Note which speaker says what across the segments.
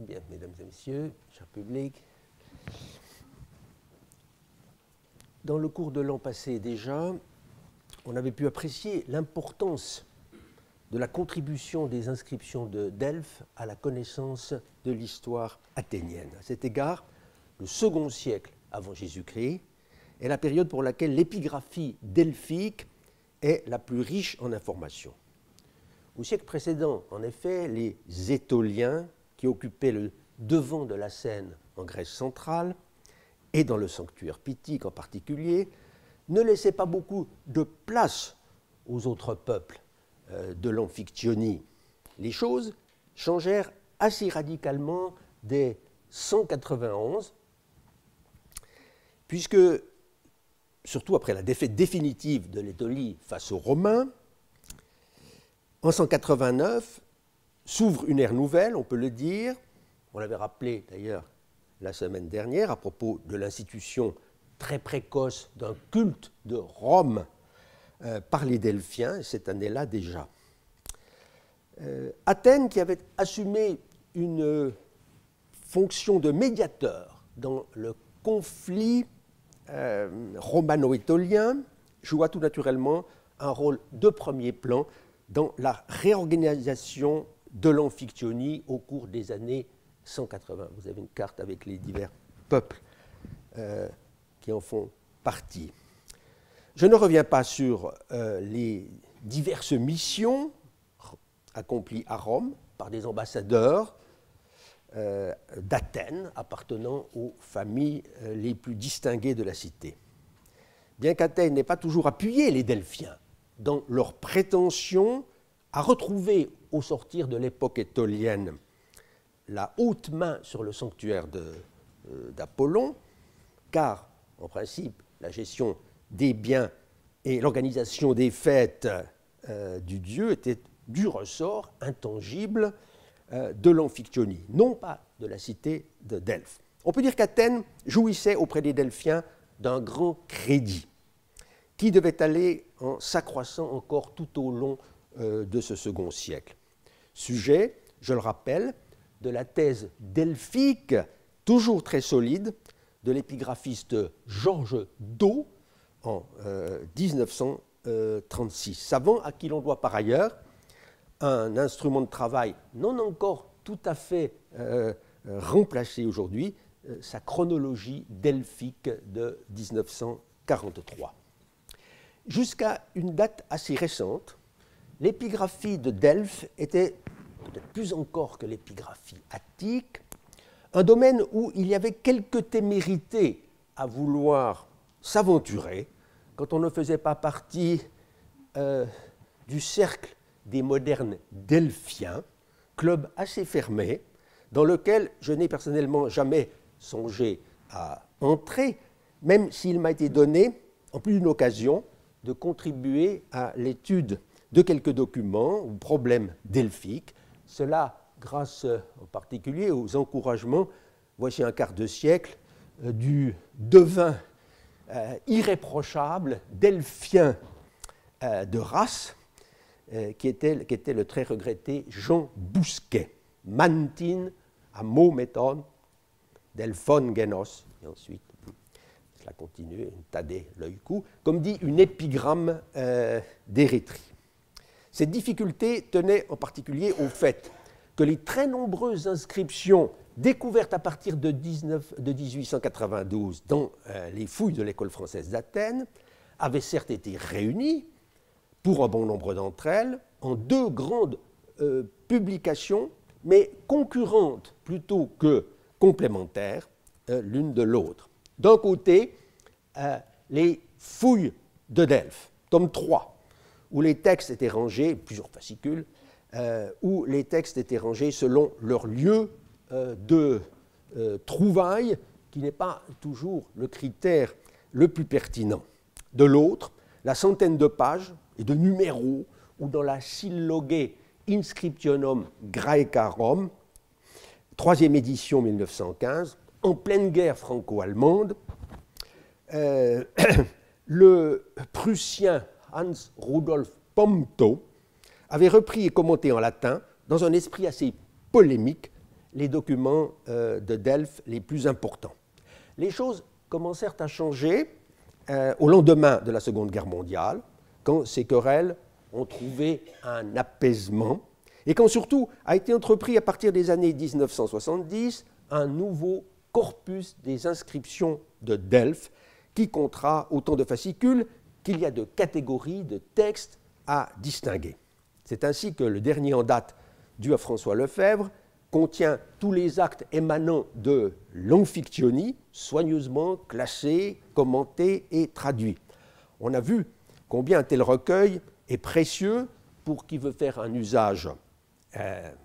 Speaker 1: bien, mesdames et messieurs, cher public, dans le cours de l'an passé déjà, on avait pu apprécier l'importance de la contribution des inscriptions de Delphes à la connaissance de l'histoire athénienne. À cet égard, le second siècle avant Jésus-Christ est la période pour laquelle l'épigraphie delphique est la plus riche en informations. Au siècle précédent, en effet, les Étoliens, qui occupaient le devant de la scène en Grèce centrale, et dans le sanctuaire pythique en particulier, ne laissaient pas beaucoup de place aux autres peuples de l'Amphictyonie. Les choses changèrent assez radicalement dès 191, puisque, surtout après la défaite définitive de l'Étolie face aux Romains, en 189 s'ouvre une ère nouvelle, on peut le dire. On l'avait rappelé d'ailleurs la semaine dernière à propos de l'institution très précoce d'un culte de Rome par les Delphiens, cette année-là déjà. Athènes, qui avait assumé une fonction de médiateur dans le conflit romano-étolien, joua tout naturellement un rôle de premier plan dans la réorganisation de l'Amphictyonie au cours des années 180. Vous avez une carte avec les divers peuples qui en font partie. Je ne reviens pas sur les diverses missions accomplies à Rome par des ambassadeurs d'Athènes appartenant aux familles les plus distinguées de la cité. Bien qu'Athènes n'ait pas toujours appuyé les Delphiens dans leur prétention à retrouver, au sortir de l'époque étolienne, la haute main sur le sanctuaire d'Apollon, car, en principe, la gestion des biens et l'organisation des fêtes du dieu étaient du ressort intangible de l'Amphictyonie, non pas de la cité de Delphes. On peut dire qu'Athènes jouissait auprès des Delphiens d'un grand crédit qui devait aller en s'accroissant encore tout au long de ce second siècle. Sujet, je le rappelle, de la thèse delphique, toujours très solide, de l'épigraphiste Georges Do en 1936. Savant à qui l'on doit par ailleurs un instrument de travail non encore tout à fait remplacé aujourd'hui, sa chronologie delphique de 1943. Jusqu'à une date assez récente, l'épigraphie de Delphes était, peut-être plus encore que l'épigraphie attique, un domaine où il y avait quelque témérité à vouloir s'aventurer quand on ne faisait pas partie du cercle des modernes delphiens, club assez fermé, dans lequel je n'ai personnellement jamais songé à entrer, même s'il m'a été donné, en plus d'une occasion, de contribuer à l'étude de quelques documents ou problèmes delphiques. Cela grâce en particulier aux encouragements, voici un quart de siècle, du devin irréprochable delphien de race, qui était le très regretté Jean Bousquet. Mantin, amometon, delphon genos, et ensuite, cela continue, une tadé l'oïkou, comme dit une épigramme d'Érythrée. Cette difficulté tenait en particulier au fait que les très nombreuses inscriptions découvertes à partir de 1892 dans les fouilles de l'école française d'Athènes avaient certes été réunies, pour un bon nombre d'entre elles, en deux grandes publications, mais concurrentes plutôt que complémentaires l'une de l'autre. D'un côté, les fouilles de Delphes, tome 3, où les textes étaient rangés, plusieurs fascicules, où les textes étaient rangés selon leur lieu de trouvaille, qui n'est pas toujours le critère le plus pertinent. De l'autre, la centaine de pages et de numéros, ou dans la Sylloge Inscriptionum Graecarum, troisième édition 1915, en pleine guerre franco-allemande, le Prussien Hans Rudolf Pomto avait repris et commenté en latin, dans un esprit assez polémique, les documents de Delphes les plus importants. Les choses commencèrent à changer au lendemain de la Seconde Guerre mondiale, quand ces querelles ont trouvé un apaisement et quand surtout a été entrepris à partir des années 1970 un nouveau corpus des inscriptions de Delphes qui comptera autant de fascicules qu'il y a de catégories de textes à distinguer. C'est ainsi que le dernier en date, dû à François Lefebvre, contient tous les actes émanant de l'Amphiktyonie, soigneusement classés, commentés et traduits. On a vu combien un tel recueil est précieux pour qui veut faire un usage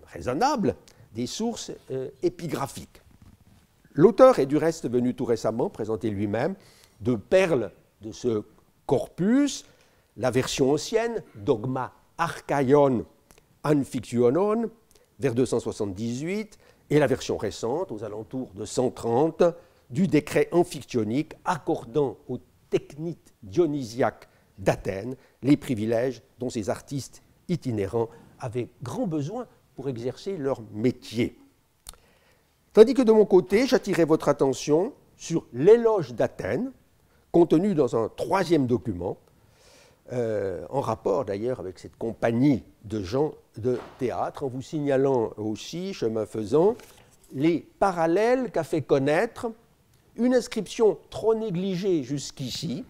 Speaker 1: raisonnable des sources épigraphiques. L'auteur est du reste venu tout récemment présenter lui-même deux perles de ce corpus, la version ancienne, Dogma Archaion Amphiktyonon, vers 278, et la version récente, aux alentours de 130, du décret amphiktonique accordant aux technites dionysiaques d'Athènes les privilèges dont ces artistes itinérants avaient grand besoin pour exercer leur métier. Tandis que de mon côté, j'attirais votre attention sur l'éloge d'Athènes, contenu dans un troisième document, en rapport d'ailleurs avec cette compagnie de gens de théâtre, en vous signalant aussi, chemin faisant, les parallèles qu'a fait connaître une inscription trop négligée jusqu'ici,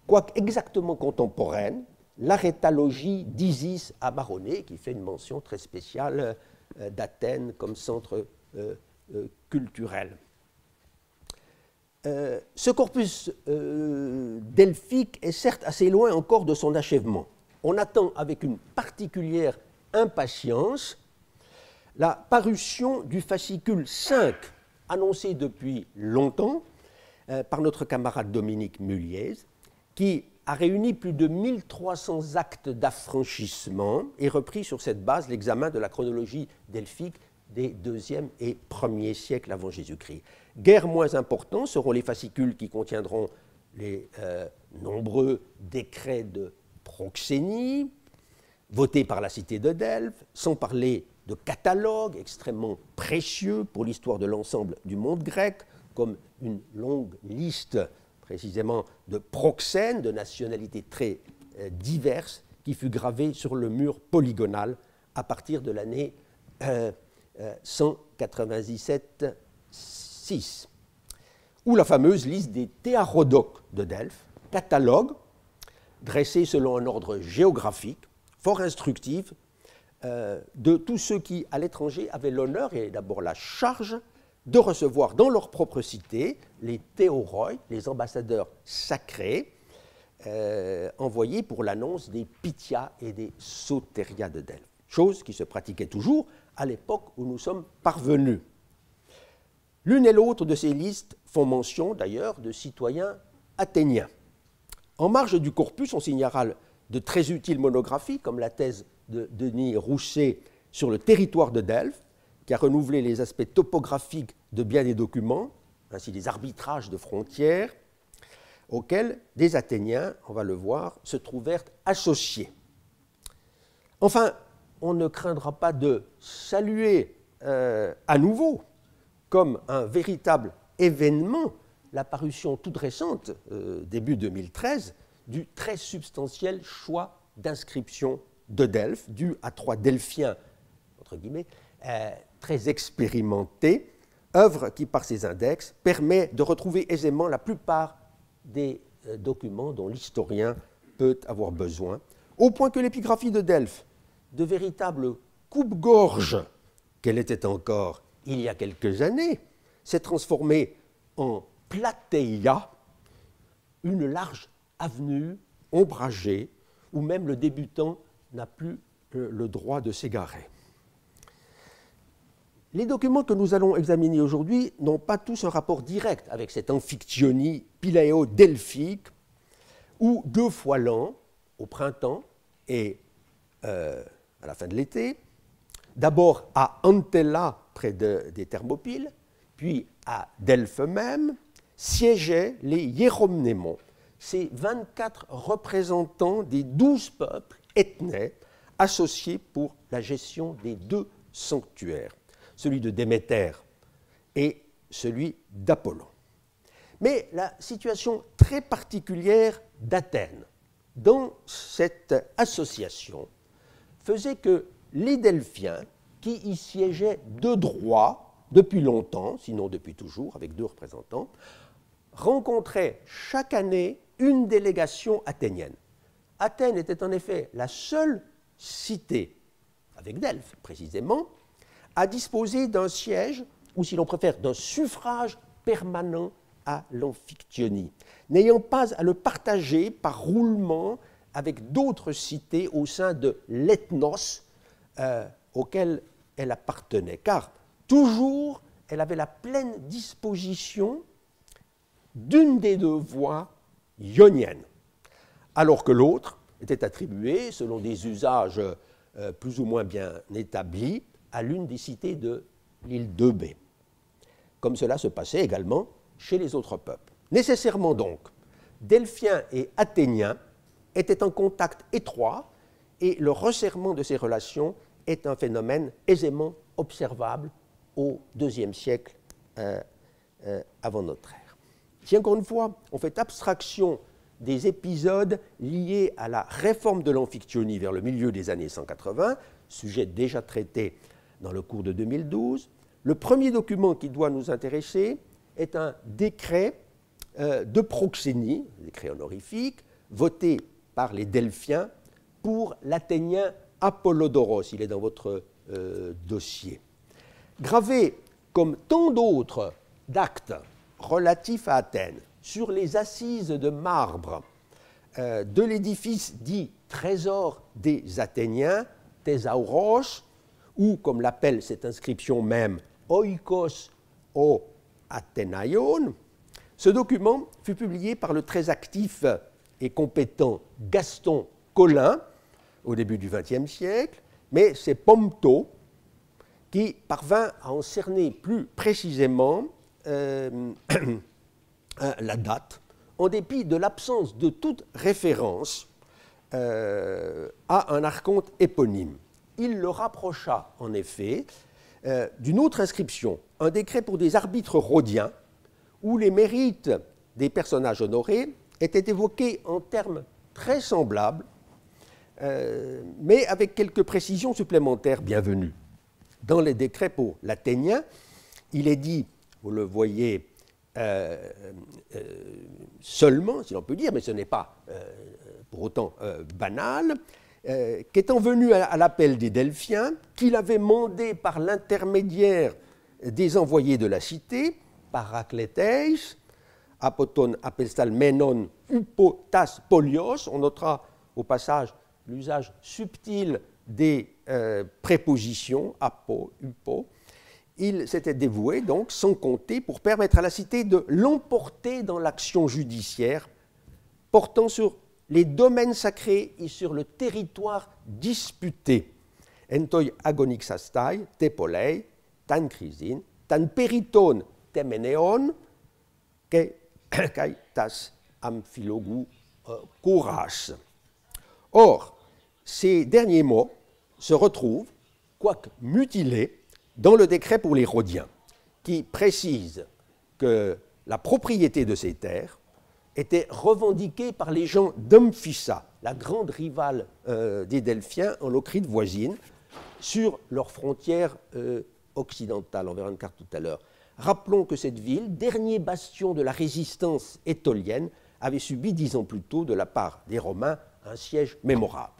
Speaker 1: quoique exactement contemporaine, l'arétalogie d'Isis à Maronée, qui fait une mention très spéciale d'Athènes comme centre culturel. Ce corpus delphique est certes assez loin encore de son achèvement. On attend avec une particulière impatience la parution du fascicule 5, annoncé depuis longtemps par notre camarade Dominique Mulliez, qui a réuni plus de 1300 actes d'affranchissement et repris sur cette base l'examen de la chronologie delphique des 2e et 1er siècles avant Jésus-Christ. Guère moins importants seront les fascicules qui contiendront les nombreux décrets de proxénie votés par la cité de Delphes, sans parler de catalogues extrêmement précieux pour l'histoire de l'ensemble du monde grec, comme une longue liste précisément de proxènes de nationalités très diverses qui fut gravée sur le mur polygonal à partir de l'année 197-6, ou la fameuse liste des théarodoques de Delphes, catalogue dressé selon un ordre géographique, fort instructif, de tous ceux qui, à l'étranger, avaient l'honneur et d'abord la charge de recevoir dans leur propre cité les théoroi, les ambassadeurs sacrés, envoyés pour l'annonce des Pythia et des Soteria de Delphes, chose qui se pratiquait toujours à l'époque où nous sommes parvenus. L'une et l'autre de ces listes font mention d'ailleurs de citoyens athéniens. En marge du corpus, on signalera de très utiles monographies, comme la thèse de Denis Rousset sur le territoire de Delphes, qui a renouvelé les aspects topographiques de bien des documents, ainsi des arbitrages de frontières, auxquels des Athéniens, on va le voir, se trouvèrent associés. Enfin, on ne craindra pas de saluer à nouveau, comme un véritable événement, la parution toute récente, début 2013, du très substantiel choix d'inscription de Delphes, dû à 3 Delphiens, entre guillemets, très expérimentés, œuvre qui, par ses index, permet de retrouver aisément la plupart des documents dont l'historien peut avoir besoin, au point que l'épigraphie de Delphes, de véritable coupe-gorge qu'elle était encore il y a quelques années, s'est transformée en plateia, une large avenue ombragée où même le débutant n'a plus le droit de s'égarer. Les documents que nous allons examiner aujourd'hui n'ont pas tous un rapport direct avec cette amphiktyonie piléo-delphique où 2 fois l'an, au printemps et à la fin de l'été, d'abord à Antella, près des Thermopyles, puis à Delphes même, siégeaient les hieromnémons, ces 24 représentants des 12 peuples ethnées associés pour la gestion des 2 sanctuaires. celui de Déméter et celui d'Apollon. Mais la situation très particulière d'Athènes dans cette association faisait que les Delphiens, qui y siégeaient de droit depuis longtemps, sinon depuis toujours, avec 2 représentants, rencontraient chaque année une délégation athénienne. Athènes était en effet la seule cité, avec Delphes précisément, à disposer d'un siège, ou si l'on préfère, d'un suffrage permanent à l'Amphictyonie, n'ayant pas à le partager par roulement avec d'autres cités au sein de l'ethnos auquel elle appartenait, car toujours elle avait la pleine disposition d'une des 2 voies ioniennes, alors que l'autre était attribuée, selon des usages plus ou moins bien établis, à l'une des cités de l'île d'Eubée, comme cela se passait également chez les autres peuples. Nécessairement donc, Delphiens et Athéniens étaient en contact étroit et le resserrement de ces relations est un phénomène aisément observable au IIe siècle avant notre ère. Si encore une fois, on fait abstraction des épisodes liés à la réforme de l'Amphictyonie vers le milieu des années 180, sujet déjà traité dans le cours de 2012, le premier document qui doit nous intéresser est un décret de proxénie, un décret honorifique, voté par les Delphiens pour l'Athénien Apollodoros. Il est dans votre dossier. Gravé comme tant d'autres d'actes relatifs à Athènes sur les assises de marbre de l'édifice dit Trésor des Athéniens, Thésauros, ou comme l'appelle cette inscription même, Oikos o Athénaion, ce document fut publié par le très actif et compétent Gaston Collin au début du XXe siècle, mais c'est Pompteau qui parvint à en cerner plus précisément la date, en dépit de l'absence de toute référence à un archonte éponyme. Il le rapprocha en effet d'une autre inscription, un décret pour des arbitres rhodiens, où les mérites des personnages honorés étaient évoqués en termes très semblables, mais avec quelques précisions supplémentaires bienvenues. Dans les décrets pour l'Athénien, il est dit, vous le voyez seulement, si l'on peut dire, mais ce n'est pas pour autant banal, qu'étant venu à l'appel des Delphiens, qu'il avait mandé par l'intermédiaire des envoyés de la cité, Paracléteis, Apoton apestalmenon upotas polios, on notera au passage l'usage subtil des prépositions, apo, upo. Il s'était dévoué donc sans compter pour permettre à la cité de l'emporter dans l'action judiciaire portant sur les domaines sacrés et sur le territoire disputé. Entoi agonixastai, tepolei, tan chrysin, tan periton temeneon, kai tas amphilogu kouras. Or, ces derniers mots se retrouvent, quoique mutilés, dans le décret pour les Rhodiens, qui précise que la propriété de ces terres était revendiquée par les gens d'Amphissa, la grande rivale des Delphiens en Locride voisine, sur leurs frontières occidentales. On verra une carte tout à l'heure. Rappelons que cette ville, dernier bastion de la résistance étolienne, avait subi 10 ans plus tôt de la part des Romains un siège mémorable.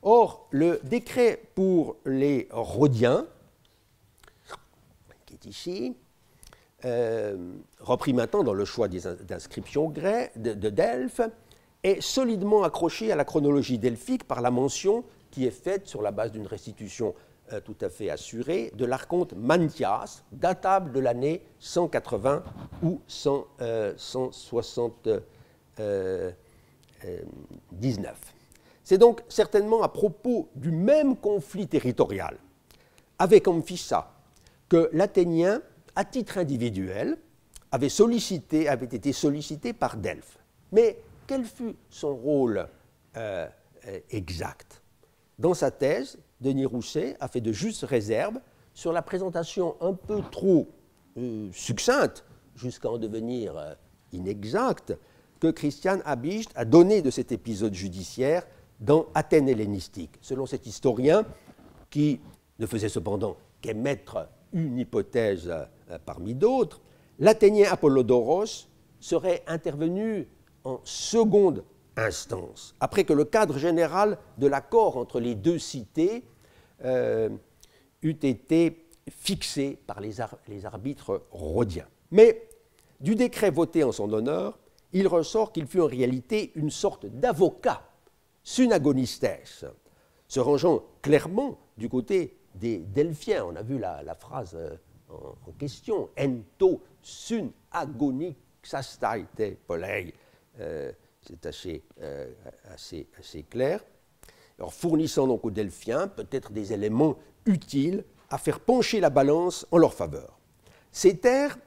Speaker 1: Or, le décret pour les Rhodiens, qui est ici, repris maintenant dans le choix des inscriptions de Delphes, est solidement accroché à la chronologie delphique par la mention qui est faite sur la base d'une restitution tout à fait assurée de l'archonte Mantias, datable de l'année 180 ou 179. C'est donc certainement à propos du même conflit territorial avec Amphissa que l'Athénien, à titre individuel, avait été sollicité par Delphes. Mais quel fut son rôle exact? Dans sa thèse, Denis Rousset a fait de justes réserves sur la présentation un peu trop succincte, jusqu'à en devenir inexacte, que Christian Habicht a donné de cet épisode judiciaire dans Athènes hellénistique. Selon cet historien, qui ne faisait cependant qu'émettre une hypothèse parmi d'autres, l'Athénien Apollodoros serait intervenu en seconde instance, après que le cadre général de l'accord entre les deux cités eût été fixé par les arbitres rhodiens. Mais du décret voté en son honneur, il ressort qu'il fut en réalité une sorte d'avocat synagonistes, se rangeant clairement du côté des Delphiens. On a vu la phrase en question, ento sun agonixastaite polei. C'est assez clair. Alors, fournissant donc aux Delphiens peut-être des éléments utiles à faire pencher la balance en leur faveur. Ces terres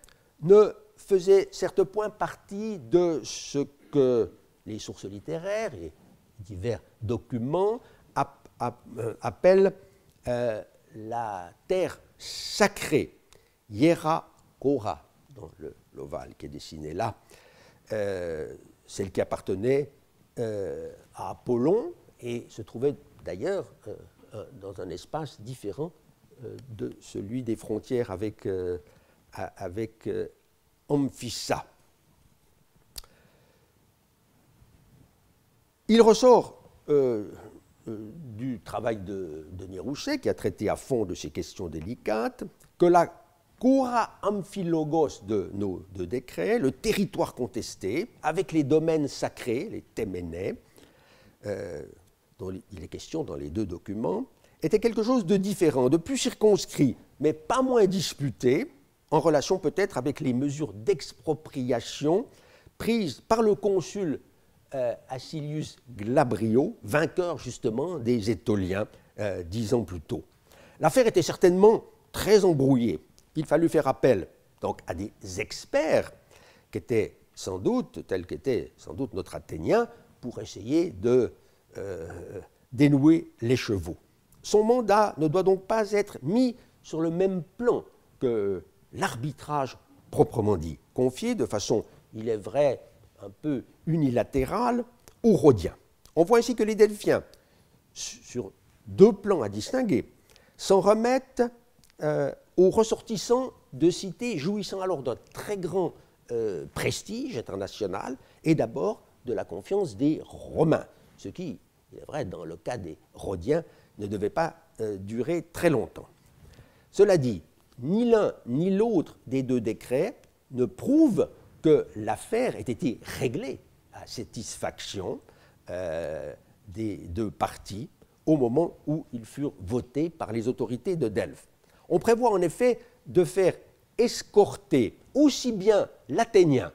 Speaker 1: ne faisaient certes point partie de ce que les sources littéraires et divers documents appellent la terre sacrée, Hiera Kora, dans l'ovale qui est dessiné là, celle qui appartenait à Apollon et se trouvait d'ailleurs dans un espace différent de celui des frontières avec Amphissa. Il ressort du travail de Denis Rouchet, qui a traité à fond de ces questions délicates, que la Kora Amphilogos de nos deux décrets, le territoire contesté, avec les domaines sacrés, les Téménais, dont il est question dans les deux documents, était quelque chose de différent, de plus circonscrit, mais pas moins disputé, en relation peut-être avec les mesures d'expropriation prises par le consul Acilius Glabrio, vainqueur justement des Étoliens 10 ans plus tôt. L'affaire était certainement très embrouillée. Il fallut faire appel donc à des experts qui étaient sans doute, tels qu'était sans doute notre Athénien, pour essayer de dénouer l'écheveau. Son mandat ne doit donc pas être mis sur le même plan que l'arbitrage proprement dit, confié de façon, il est vrai, un peu unilatérale aux Rhodiens. On voit ainsi que les Delphiens, sur deux plans à distinguer, s'en remettent aux ressortissants de cités jouissant alors d'un très grand prestige international et d'abord de la confiance des Romains, ce qui, il est vrai, dans le cas des Rhodiens, ne devait pas durer très longtemps. Cela dit, ni l'un ni l'autre des deux décrets ne prouve que l'affaire ait été réglée à satisfaction des deux parties au moment où ils furent votés par les autorités de Delphes. On prévoit en effet de faire escorter aussi bien l'Athénien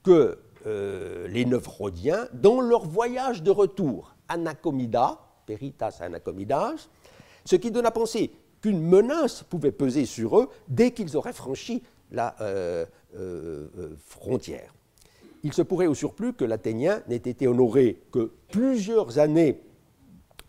Speaker 1: que les 9 Rhodiens dans leur voyage de retour, Anacomida, Peritas Anacomidas, ce qui donne à penser qu'une menace pouvait peser sur eux dès qu'ils auraient franchi la frontière. Il se pourrait au surplus que l'Athénien n'ait été honoré que plusieurs années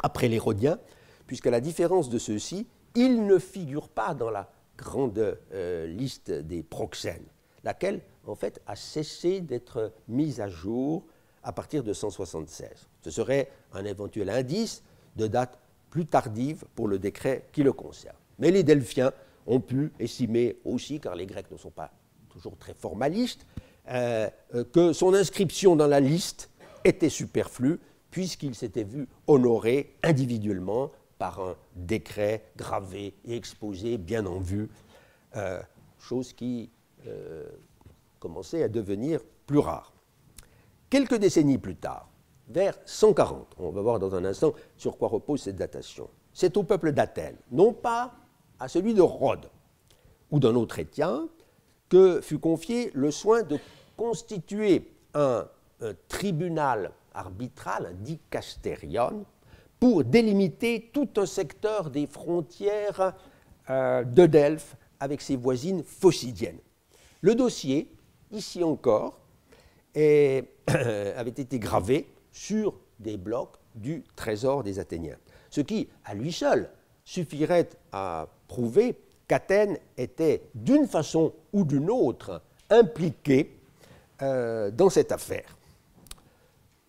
Speaker 1: après les Rhodiens, puisqu'à la différence de ceux-ci, il ne figure pas dans la grande liste des proxènes, laquelle, en fait, a cessé d'être mise à jour à partir de 176. Ce serait un éventuel indice de date plus tardive pour le décret qui le concerne. Mais les Delphiens ont pu estimer aussi, car les Grecs ne sont pas toujours très formalistes, que son inscription dans la liste était superflue, puisqu'il s'était vu honoré individuellement par un décret gravé et exposé bien en vue, chose qui commençait à devenir plus rare. Quelques décennies plus tard, vers 140, on va voir dans un instant sur quoi repose cette datation, c'est au peuple d'Athènes, non pas à celui de Rhodes ou d'un autre Étien, que fut confié le soin de constituer un tribunal arbitral, un dicasterion, pour délimiter tout un secteur des frontières de Delphes avec ses voisines phocidiennes. Le dossier, ici encore, avait été gravé sur des blocs du trésor des Athéniens, ce qui, à lui seul, suffirait à prouver qu'Athènes était d'une façon ou d'une autre impliquée dans cette affaire.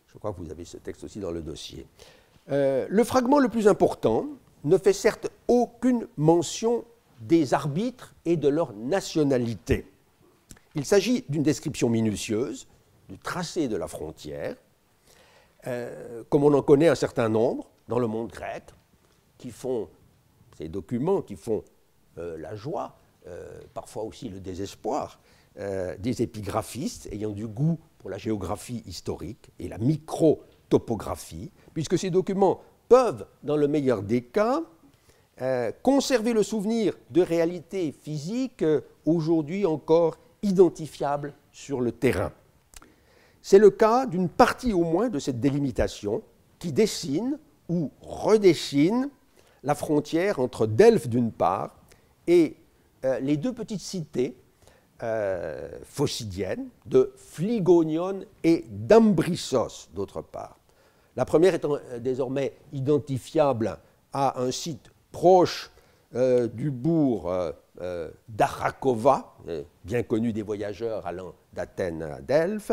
Speaker 1: Je crois que vous avez ce texte aussi dans le dossier. Le fragment le plus important ne fait certes aucune mention des arbitres et de leur nationalité. Il s'agit d'une description minutieuse du tracé de la frontière, comme on en connaît un certain nombre dans le monde grec, qui font ces documents qui font la joie, parfois aussi le désespoir, des épigraphistes ayant du goût pour la géographie historique et la microtopographie, puisque ces documents peuvent, dans le meilleur des cas, conserver le souvenir de réalités physiques aujourd'hui encore identifiables sur le terrain. C'est le cas d'une partie au moins de cette délimitation qui dessine ou redessine la frontière entre Delphes d'une part et les deux petites cités phocidiennes de Phlygonion et d'Ambrissos d'autre part. La première étant désormais identifiable à un site proche du bourg d'Arakova, bien connu des voyageurs allant d'Athènes à Delphes,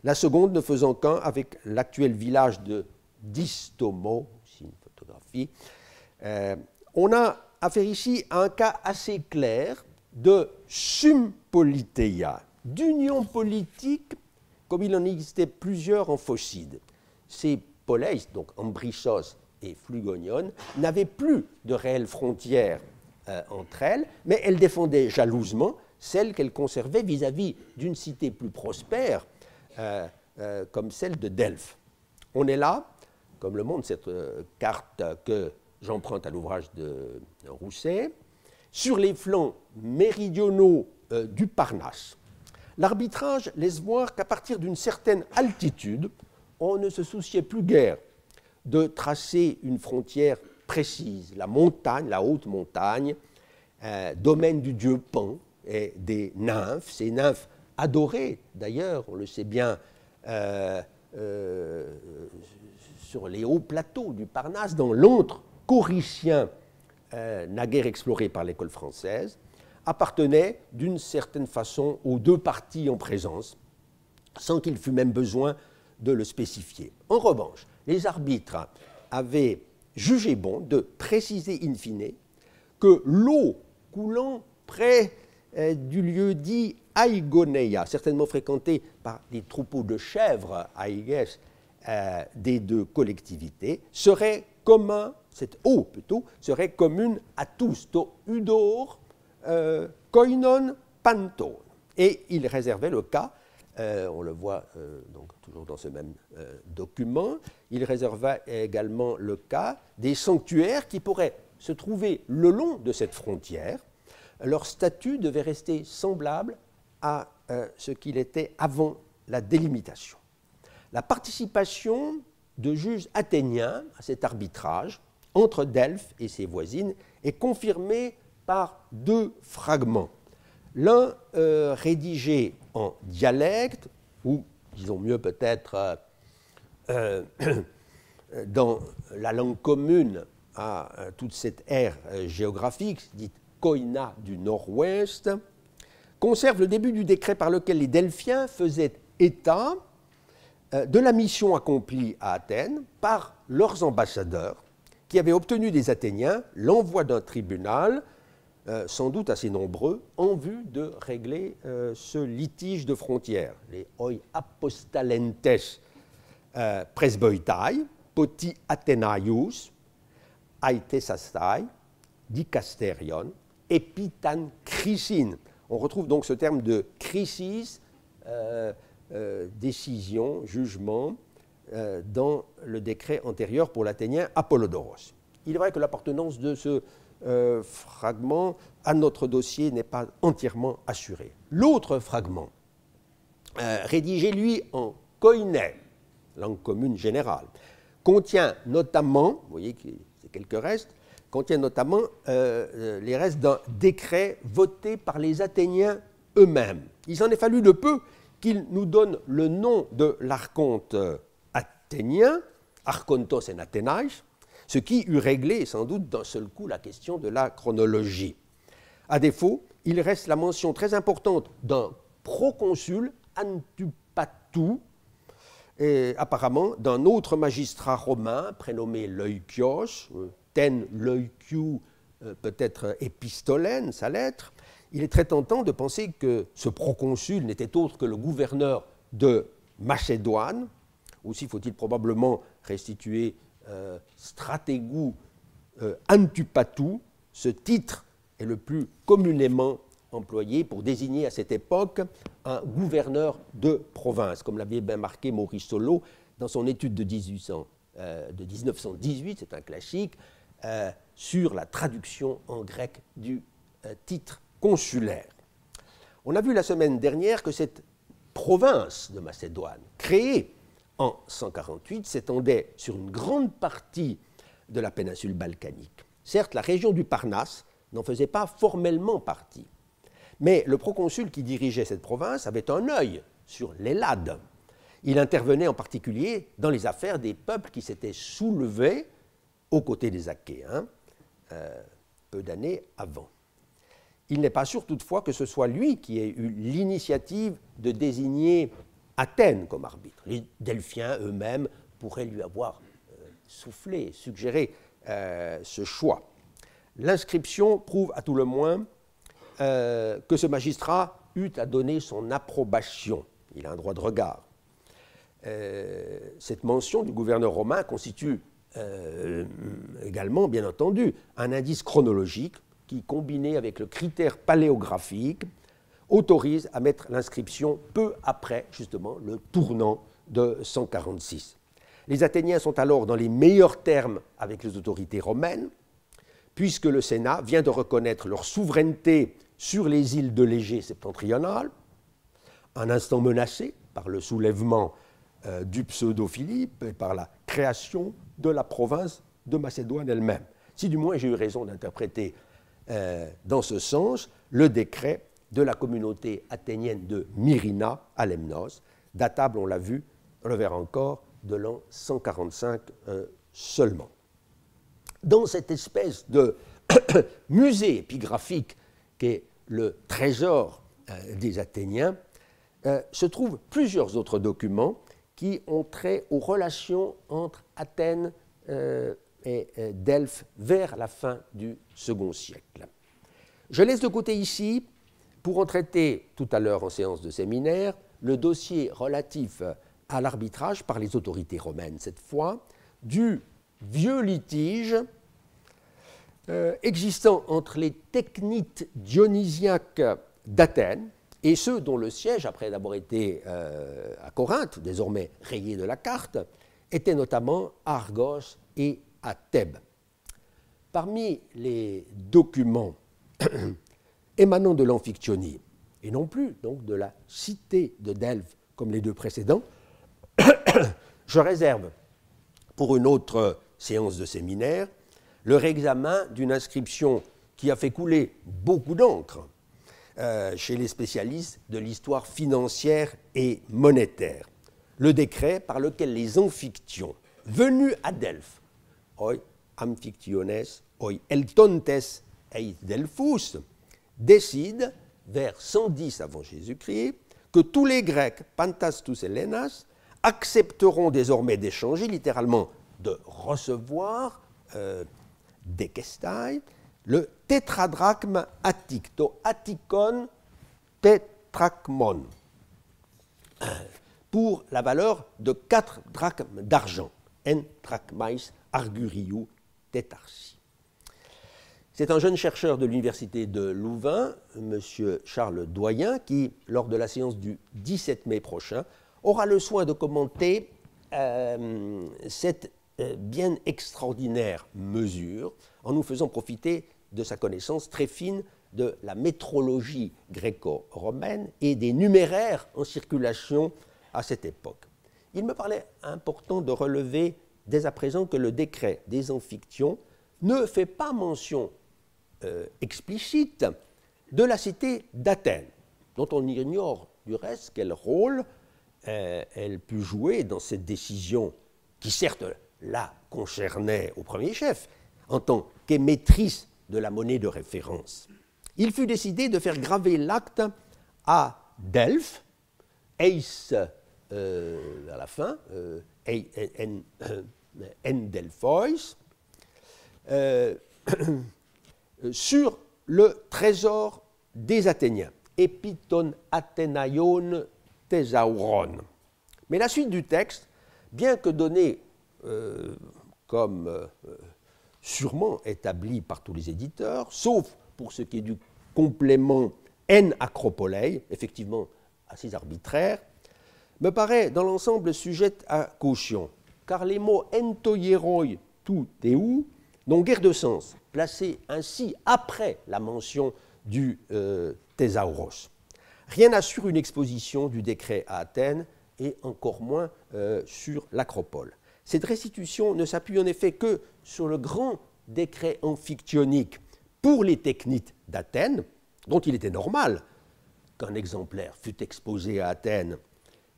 Speaker 1: la seconde ne faisant qu'un avec l'actuel village de Distomo, c'est une photographie. On a affaire ici à un cas assez clair de sympoliteia, d'union politique, comme il en existait plusieurs en Phocide. Ces poleis, donc Ambrissos et Phlygonion, n'avaient plus de réelles frontières entre elles, mais elles défendaient jalousement celles qu'elles conservaient vis-à-vis d'une cité plus prospère, comme celle de Delphes. On est là, comme le montre cette carte que j'emprunte à l'ouvrage de Rousset, sur les flancs méridionaux du Parnasse. L'arbitrage laisse voir qu'à partir d'une certaine altitude, on ne se souciait plus guère de tracer une frontière précise. La montagne, la haute montagne, domaine du dieu Pan et des nymphes, ces nymphes adorées d'ailleurs, on le sait bien, sur les hauts plateaux du Parnasse, dans l'antre coricien naguère exploré par l'école française, appartenaient d'une certaine façon aux deux parties en présence, sans qu'il fût même besoin de le spécifier. En revanche, les arbitres avaient jugé bon de préciser in fine que l'eau coulant près du lieu dit Aigoneia, certainement fréquenté par des troupeaux de chèvres, aïges, des deux collectivités, serait commun, cette eau plutôt, serait commune à tous, to udor, koinon, panton. Et il réservait le cas, on le voit donc toujours dans ce même document, il réserva également le cas des sanctuaires qui pourraient se trouver le long de cette frontière. Leur statut devait rester semblable à ce qu'il était avant la délimitation. La participation de juges athéniens à cet arbitrage entre Delphes et ses voisines est confirmée par deux fragments. L'un rédigé en dialecte, ou disons mieux peut-être dans la langue commune à toute cette ère géographique, dite Koina du Nord-Ouest, conserve le début du décret par lequel les Delphiens faisaient état de la mission accomplie à Athènes par leurs ambassadeurs qui avaient obtenu des Athéniens l'envoi d'un tribunal, sans doute assez nombreux, en vue de régler ce litige de frontières. Les oi apostalentes presboitai, poti Athenaius, aitesastai, dicasterion, epitan chrysin. On retrouve donc ce terme de crisis, décision, jugement, dans le décret antérieur pour l'Athénien Apollodoros. Il est vrai que l'appartenance de ce fragment à notre dossier n'est pas entièrement assurée. L'autre fragment, rédigé lui en koiné, langue commune générale, contient notamment, vous voyez que c'est quelques restes, contient notamment les restes d'un décret voté par les Athéniens eux-mêmes. Il s'en est fallu de peu qu'ils nous donnent le nom de l'archonte athénien, archontos en Athénaïs, ce qui eût réglé sans doute d'un seul coup la question de la chronologie. À défaut, il reste la mention très importante d'un proconsul, Antipatou, et apparemment d'un autre magistrat romain prénommé Leukios, ten Leukiou, peut-être épistolène, sa lettre. Il est très tentant de penser que ce proconsul n'était autre que le gouverneur de Macédoine. Aussi faut-il probablement restituer Stratégou Antipatou. Ce titre est le plus communément employé pour désigner à cette époque un gouverneur de province, comme l'avait bien marqué Maurice Solo dans son étude de 1918, c'est un classique, sur la traduction en grec du titre consulaire. On a vu la semaine dernière que cette province de Macédoine, créée en 148, s'étendait sur une grande partie de la péninsule balkanique. Certes, la région du Parnasse n'en faisait pas formellement partie, mais le proconsul qui dirigeait cette province avait un œil sur l'Hellade. Il intervenait en particulier dans les affaires des peuples qui s'étaient soulevés aux côtés des Achéens, peu d'années avant. Il n'est pas sûr toutefois que ce soit lui qui ait eu l'initiative de désigner Athènes comme arbitre. Les Delphiens eux-mêmes pourraient lui avoir soufflé, suggéré ce choix. L'inscription prouve à tout le moins que ce magistrat eut à donner son approbation. Il a un droit de regard. Cette mention du gouverneur romain constitue également, bien entendu, un indice chronologique qui, combiné avec le critère paléographique, autorise à mettre l'inscription peu après, justement, le tournant de 146. Les Athéniens sont alors dans les meilleurs termes avec les autorités romaines, puisque le Sénat vient de reconnaître leur souveraineté sur les îles de l'Égée septentrionale, un instant menacé par le soulèvement du pseudo-Philippe et par la création de la province de Macédoine elle-même. Si du moins j'ai eu raison d'interpréter dans ce sens le décret de la communauté athénienne de Myrina à Lemnos, datable, on l'a vu, on le verra encore, de l'an 145 seulement. Dans cette espèce de musée épigraphique qu'est le trésor des Athéniens, se trouvent plusieurs autres documents qui ont trait aux relations entre Athènes et Delphes vers la fin du second siècle. Je laisse de côté ici, pour en traiter tout à l'heure en séance de séminaire, le dossier relatif à l'arbitrage par les autorités romaines, cette fois, du vieux litige existant entre les technites dionysiaques d'Athènes et ceux dont le siège, après d'avoir été à Corinthe, désormais rayé de la carte, était notamment à Argos et à Thèbes. Parmi les documents émanant de l'Amphictyonie, et non plus donc de la cité de Delphes comme les deux précédents, je réserve pour une autre séance de séminaire le réexamen d'une inscription qui a fait couler beaucoup d'encre chez les spécialistes de l'histoire financière et monétaire. Le décret par lequel les Amphictyons, venus à Delphes, oi Amphictyones, oi Eltontes eis Delphus, décident, vers 110 avant Jésus-Christ, que tous les Grecs, pantas tous Hellenas, accepteront désormais d'échanger, littéralement de recevoir, dekestai, le tétradrachme attique, to attikon tétrachmon, pour la valeur de 4 drachmes d'argent, en drachmais arguriou tétarsi. C'est un jeune chercheur de l'université de Louvain, M. Charles Doyen, qui, lors de la séance du 17 mai prochain, aura le soin de commenter cette bien extraordinaire mesure en nous faisant profiter de sa connaissance très fine de la métrologie gréco-romaine et des numéraires en circulation à cette époque. Il me paraît important de relever dès à présent que le décret des Amphictyons ne fait pas mention explicite de la cité d'Athènes, dont on ignore du reste quel rôle elle put jouer dans cette décision qui certes la concernait au premier chef, en tant qu'émettrice de la monnaie de référence. Il fut décidé de faire graver l'acte à Delphes, Eis à la fin, en Delphois, sur le trésor des Athéniens, Epiton Athénaion Thesauron. Mais la suite du texte, bien que donnée comme sûrement établie par tous les éditeurs, sauf pour ce qui est du complément en acropolei, effectivement assez arbitraire, me paraît dans l'ensemble sujette à caution, car les mots entoieroi tout teu n'ont guère de sens, placés ainsi après la mention du thésauros. Rien n'assure une exposition du décret à Athènes et encore moins sur l'acropole. Cette restitution ne s'appuie en effet que sur le grand décret amphictyonique pour les technites d'Athènes, dont il était normal qu'un exemplaire fût exposé à Athènes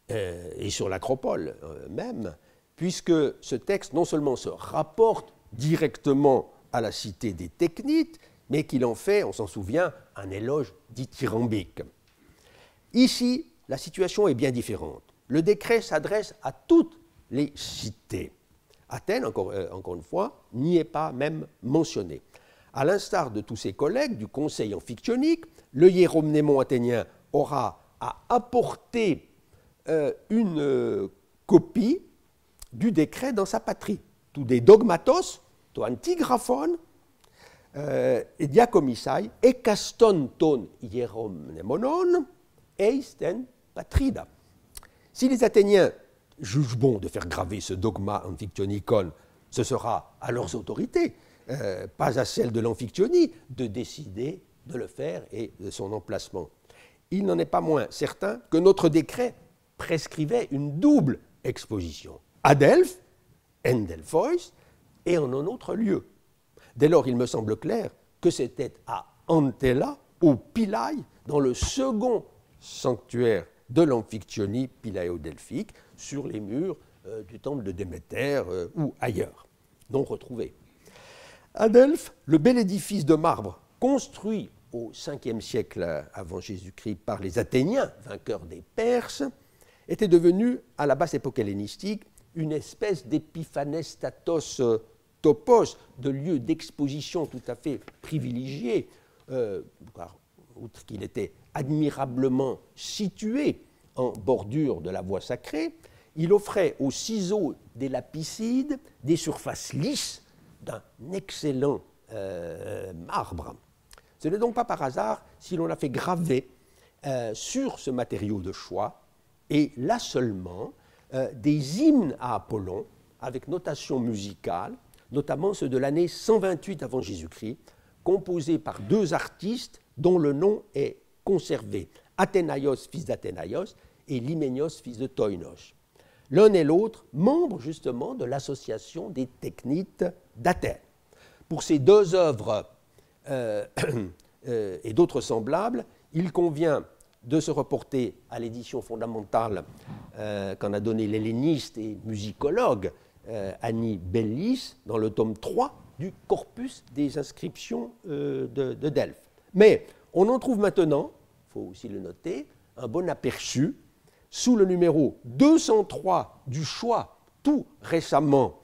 Speaker 1: et sur l'acropole même, puisque ce texte non seulement se rapporte directement à la cité des technites, mais qu'il en fait, on s'en souvient, un éloge dithyrambique. Ici, la situation est bien différente. Le décret s'adresse à toutes les cités. Athènes, encore une fois, n'y est pas même mentionné. À l'instar de tous ses collègues du conseil amphictyonique, le hiéromnémon athénien aura à apporter une copie du décret dans sa patrie. Tous des dogmatos, to antigraphon, et diacomisai, ekaston ton hieromnémonon, eisten patrida. Si les Athéniens jugent bon de faire graver ce dogma amphictyonikon, ce sera à leurs autorités, pas à celles de l'amphictyonie, de décider de le faire et de son emplacement. Il n'en est pas moins certain que notre décret prescrivait une double exposition, à Delphes, en Delphois, et en un autre lieu. Dès lors, il me semble clair que c'était à Anthela, au Pilaï, dans le second sanctuaire de l'amphictyonie pilaéo-delphique, sur les murs du temple de Déméter ou ailleurs, non retrouvés. À Delphes, le bel édifice de marbre construit au 5e siècle avant Jésus-Christ par les Athéniens, vainqueurs des Perses, était devenu, à la basse époque hellénistique, une espèce d'épiphanestatos topos, de lieu d'exposition tout à fait privilégié, car outre qu'il était admirablement situé en bordure de la voie sacrée, il offrait aux ciseaux des lapicides des surfaces lisses d'un excellent marbre. Ce n'est donc pas par hasard si l'on a fait graver sur ce matériau de choix, et là seulement, des hymnes à Apollon, avec notation musicale, notamment ceux de l'année 128 avant Jésus-Christ, composés par deux artistes dont le nom est conservé, Athénaïos, fils d'Athénaïos, et Liménios, fils de Toinos. L'un et l'autre membres justement de l'association des technites d'Athènes. Pour ces deux œuvres et d'autres semblables, il convient de se reporter à l'édition fondamentale qu'en a donnée l'helléniste et musicologue Annie Bellis dans le tome 3 du corpus des inscriptions de Delphes. Mais on en trouve maintenant, il faut aussi le noter, un bon aperçu sous le numéro 203 du choix, tout récemment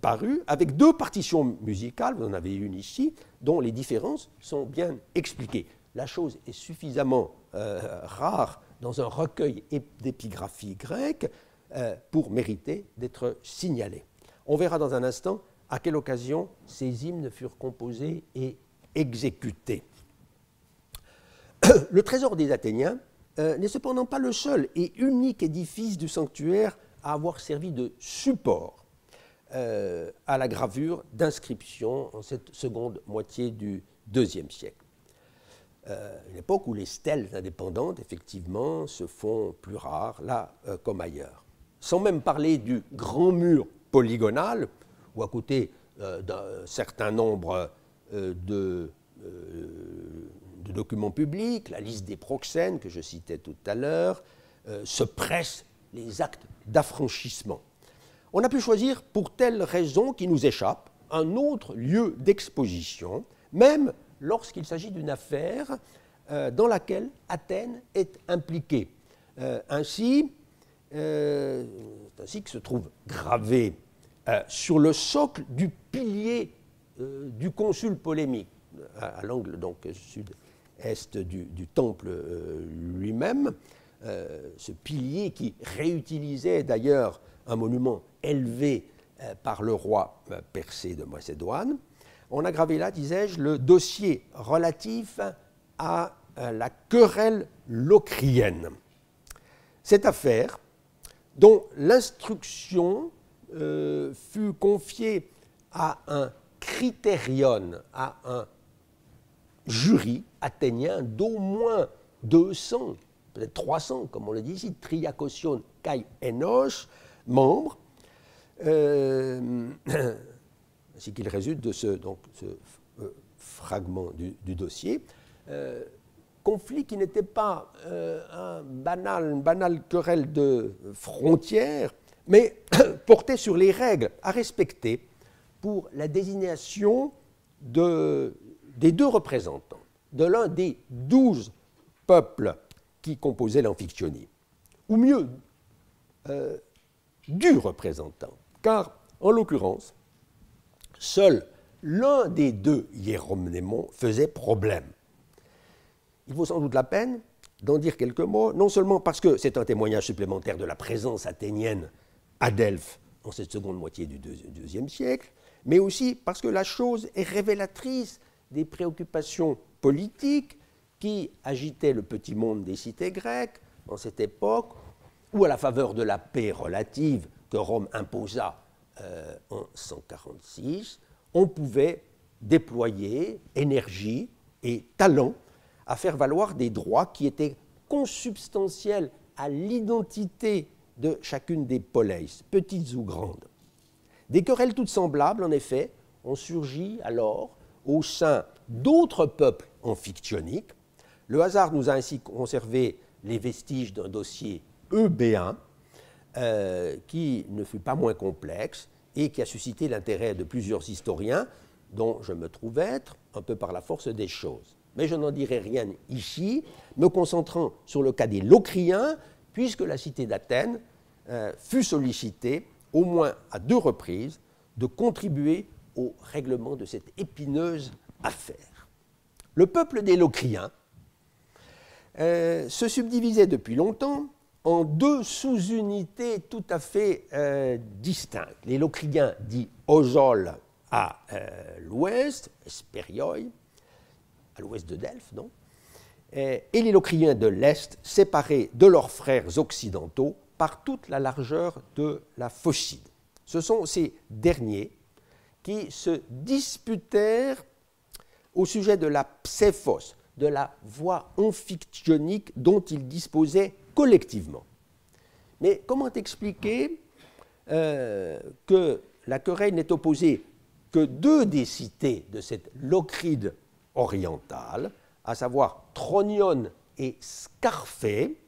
Speaker 1: paru, avec deux partitions musicales, vous en avez une ici, dont les différences sont bien expliquées. La chose est suffisamment rare dans un recueil d'épigraphie grecque pour mériter d'être signalée. On verra dans un instant à quelle occasion ces hymnes furent composés et exécutés. Le trésor des Athéniens n'est cependant pas le seul et unique édifice du sanctuaire à avoir servi de support à la gravure d'inscription en cette seconde moitié du IIe siècle. Une époque où les stèles indépendantes, effectivement, se font plus rares, là comme ailleurs. Sans même parler du grand mur polygonal, où à côté d'un certain nombre de documents publics, la liste des proxènes que je citais tout à l'heure, se pressent les actes d'affranchissement. On a pu choisir pour telle raison qui nous échappe un autre lieu d'exposition, même lorsqu'il s'agit d'une affaire dans laquelle Athènes est impliquée. Ainsi que se trouve gravé sur le socle du pilier du consul polémique, à l'angle donc sud-est du temple lui-même, ce pilier qui réutilisait d'ailleurs un monument élevé par le roi Persée de Macédoine. On a gravé là, disais-je, le dossier relatif à la querelle locrienne. Cette affaire, dont l'instruction fut confiée à un critérion, à un jury athénien d'au moins 200, peut-être 300, comme on le dit ici, triakosion kai enos, membres, ainsi qu'il résulte de ce fragment du dossier. Conflit qui n'était pas une banale querelle de frontières, mais portait sur les règles à respecter pour la désignation des deux représentants, de l'un des 12 peuples qui composaient l'Amphiktyonie, ou mieux, du représentant, car, en l'occurrence, seul l'un des deux hiéromnémons faisait problème. Il vaut sans doute la peine d'en dire quelques mots, non seulement parce que c'est un témoignage supplémentaire de la présence athénienne à Delphes en cette seconde moitié du IIe siècle, mais aussi parce que la chose est révélatrice des préoccupations politiques qui agitaient le petit monde des cités grecques en cette époque, ou à la faveur de la paix relative que Rome imposa en 146, on pouvait déployer énergie et talent à faire valoir des droits qui étaient consubstantiels à l'identité de chacune des poleis, petites ou grandes. Des querelles toutes semblables, en effet, ont surgi alors au sein d'autres peuples amphiktoniques. Le hasard nous a ainsi conservé les vestiges d'un dossier eubéen qui ne fut pas moins complexe et qui a suscité l'intérêt de plusieurs historiens, dont je me trouve être, un peu par la force des choses. Mais je n'en dirai rien ici, me concentrant sur le cas des Locriens, puisque la cité d'Athènes fut sollicitée, au moins à 2 reprises, de contribuer au règlement de cette épineuse affaire. Le peuple des Locriens se subdivisait depuis longtemps en 2 sous-unités tout à fait distinctes. Les Locriens dits Ojol à l'ouest, Espérioi, à l'ouest de Delphes, non, et les Locriens de l'Est, séparés de leurs frères occidentaux par toute la largeur de la Phocide. Ce sont ces derniers qui se disputèrent au sujet de la pséphos, de la voie amphiktonique dont ils disposaient collectivement. Mais comment expliquer que la querelle n'est opposée que 2 des cités de cette Locride orientale, à savoir Tronion et Scarphée,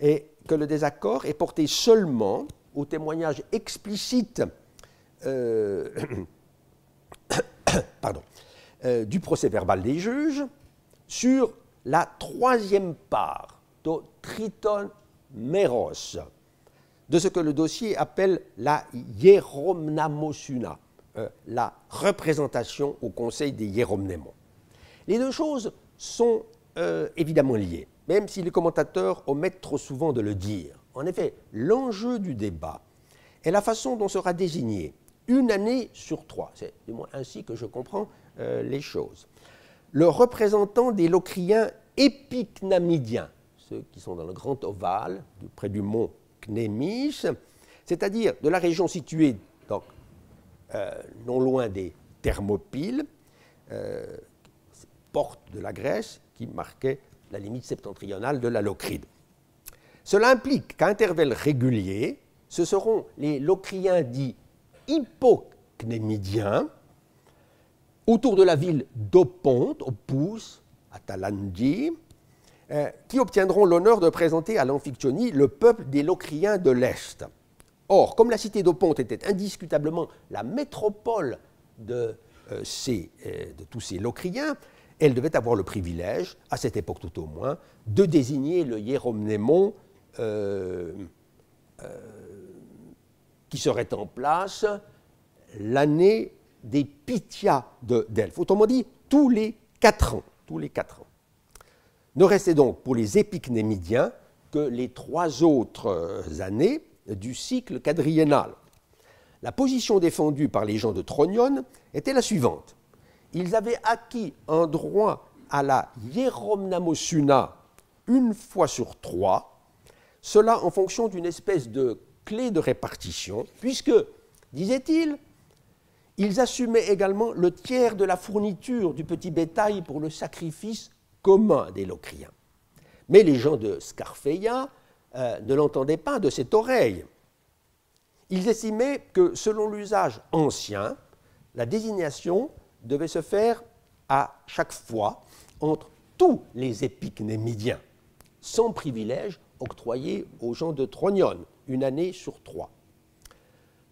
Speaker 1: et que le désaccord est porté seulement au témoignage explicite du procès-verbal des juges sur la 3e part de Triton Méros, de ce que le dossier appelle la hieromnamosuna, la représentation au conseil des hiéromnémons. Les 2 choses sont évidemment liées, même si les commentateurs omettent trop souvent de le dire. En effet, l'enjeu du débat est la façon dont sera désignée une année sur 3, c'est du moins ainsi que je comprends les choses, le représentant des Locriens épicnamidiens, ceux qui sont dans le grand ovale près du mont Cnémis, c'est-à-dire de la région située donc, non loin des Thermopyles, porte de la Grèce qui marquait la limite septentrionale de la Locride. Cela implique qu'à intervalles réguliers, ce seront les Locriens dits hypocnémidiens, autour de la ville d'Oponte, Opus, Atalandie, qui obtiendront l'honneur de présenter à l'Amphiktyonie le peuple des Locriens de l'Est. Or, comme la cité d'Oponte était indiscutablement la métropole de tous ces Locriens, elle devait avoir le privilège, à cette époque tout au moins, de désigner le hieromnémon qui serait en place l'année des Pythias de Delphes. Autrement dit, tous les 4 ans. Tous les 4 ans. Ne restait donc pour les épiques némidiens que les 3 autres années du cycle quadriennal. La position défendue par les gens de Tronion était la suivante. Ils avaient acquis un droit à la hieromnamosuna une fois sur 3, cela en fonction d'une espèce de clé de répartition, puisque, disait-il, ils assumaient également le tiers de la fourniture du petit bétail pour le sacrifice commun des Locriens. Mais les gens de Scarpheia ne l'entendaient pas de cette oreille. Ils estimaient que, selon l'usage ancien, la désignation devait se faire à chaque fois entre tous les épiques némidiens, sans privilège octroyé aux gens de Tronion, une année sur 3.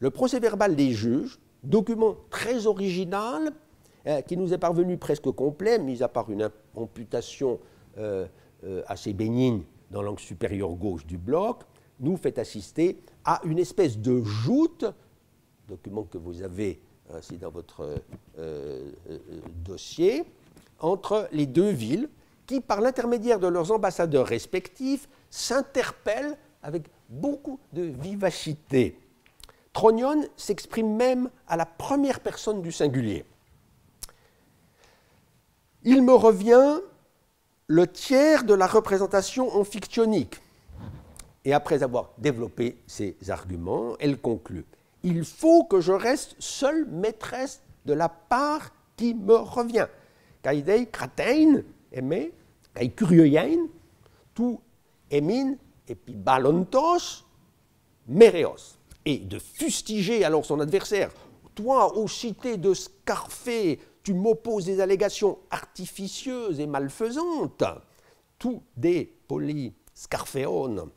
Speaker 1: Le procès-verbal des juges, document très original, qui nous est parvenu presque complet, mis à part une amputation assez bénigne dans l'angle supérieur gauche du bloc, nous fait assister à une espèce de joute, document que vous avez ainsi dans votre dossier, entre les deux villes qui, par l'intermédiaire de leurs ambassadeurs respectifs, s'interpellent avec beaucoup de vivacité. Tronion s'exprime même à la première personne du singulier. Il me revient le tiers de la représentation amphictyonique. Et après avoir développé ses arguments, elle conclut. Il faut que je reste seule maîtresse de la part qui me revient. Caidei kratein, aimé, kai curioien, tout emin, et puis balontos, mereos. Et de fustiger alors son adversaire. Toi, ô cité de Scarphée, tu m'opposes des allégations artificieuses et malfaisantes. Tout des polyscarphéon,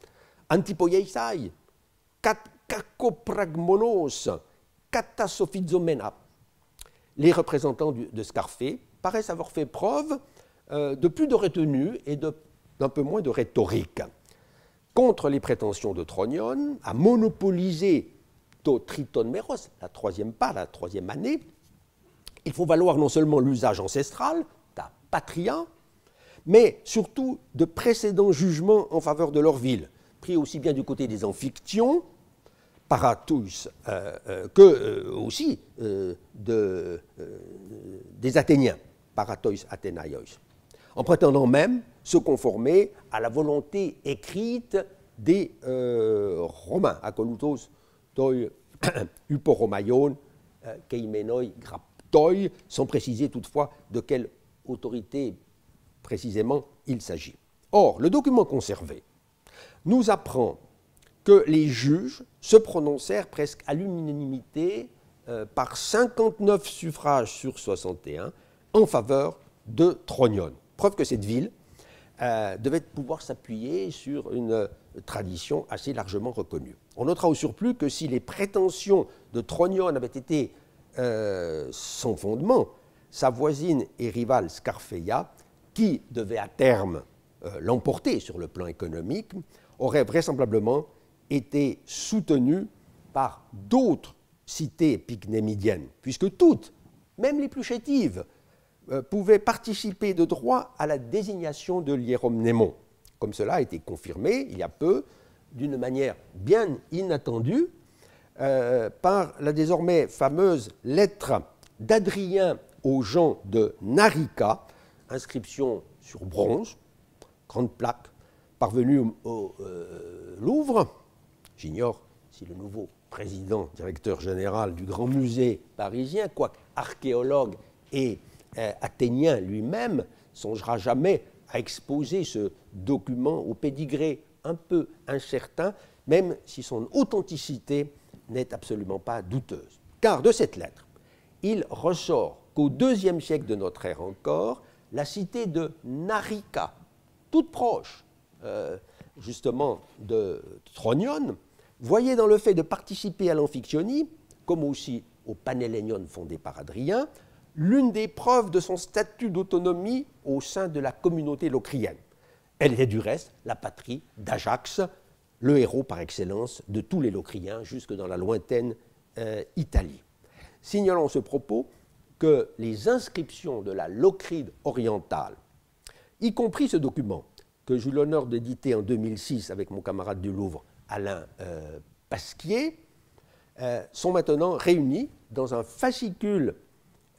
Speaker 1: antipoieisai, kakopragmonos, katasophizomena. Les représentants de Scarphée paraissent avoir fait preuve de plus de retenue et d'un peu moins de rhétorique. Contre les prétentions de Tronion à monopoliser to triton meros, la troisième année, il faut valoir non seulement l'usage ancestral, ta patria, mais surtout de précédents jugements en faveur de leur ville, pris aussi bien du côté des Amphictyons, Paratus, que aussi des Athéniens, Paratois Athénaïos, en prétendant même se conformer à la volonté écrite des Romains, Akolutos, toi, Uporomaion, Keimenoi, Graptoi, sans préciser toutefois de quelle autorité précisément il s'agit. Or, le document conservé nous apprend que les juges se prononcèrent presque à l'unanimité par 59 suffrages sur 61 en faveur de Tronion. Preuve que cette ville devait pouvoir s'appuyer sur une tradition assez largement reconnue. On notera au surplus que si les prétentions de Tronion avaient été sans fondement, sa voisine et rivale Scarpheia, qui devait à terme l'emporter sur le plan économique, aurait vraisemblablement été soutenue par d'autres cités épiques némidiennes, puisque toutes, même les plus chétives, pouvaient participer de droit à la désignation de l'hieromnémon, comme cela a été confirmé il y a peu, d'une manière bien inattendue, par la désormais fameuse lettre d'Adrien aux gens de Narica, inscription sur bronze, grande plaque, parvenue au Louvre. J'ignore si le nouveau président, directeur général du Grand Musée parisien, quoique archéologue et athénien lui-même, songera jamais à exposer ce document au pédigré un peu incertain, même si son authenticité n'est absolument pas douteuse. Car de cette lettre, il ressort qu'au IIe siècle de notre ère encore, la cité de Narica, toute proche justement de Tronion, voyait dans le fait de participer à l'Amphiktyonie, comme aussi au Panhellénion fondé par Hadrien, l'une des preuves de son statut d'autonomie au sein de la communauté locrienne. Elle était du reste la patrie d'Ajax, le héros par excellence de tous les locriens jusque dans la lointaine Italie. Signalant ce propos que les inscriptions de la Locride orientale, y compris ce document que j'ai eu l'honneur d'éditer en 2006 avec mon camarade du Louvre, Alain Pasquier, sont maintenant réunis dans un fascicule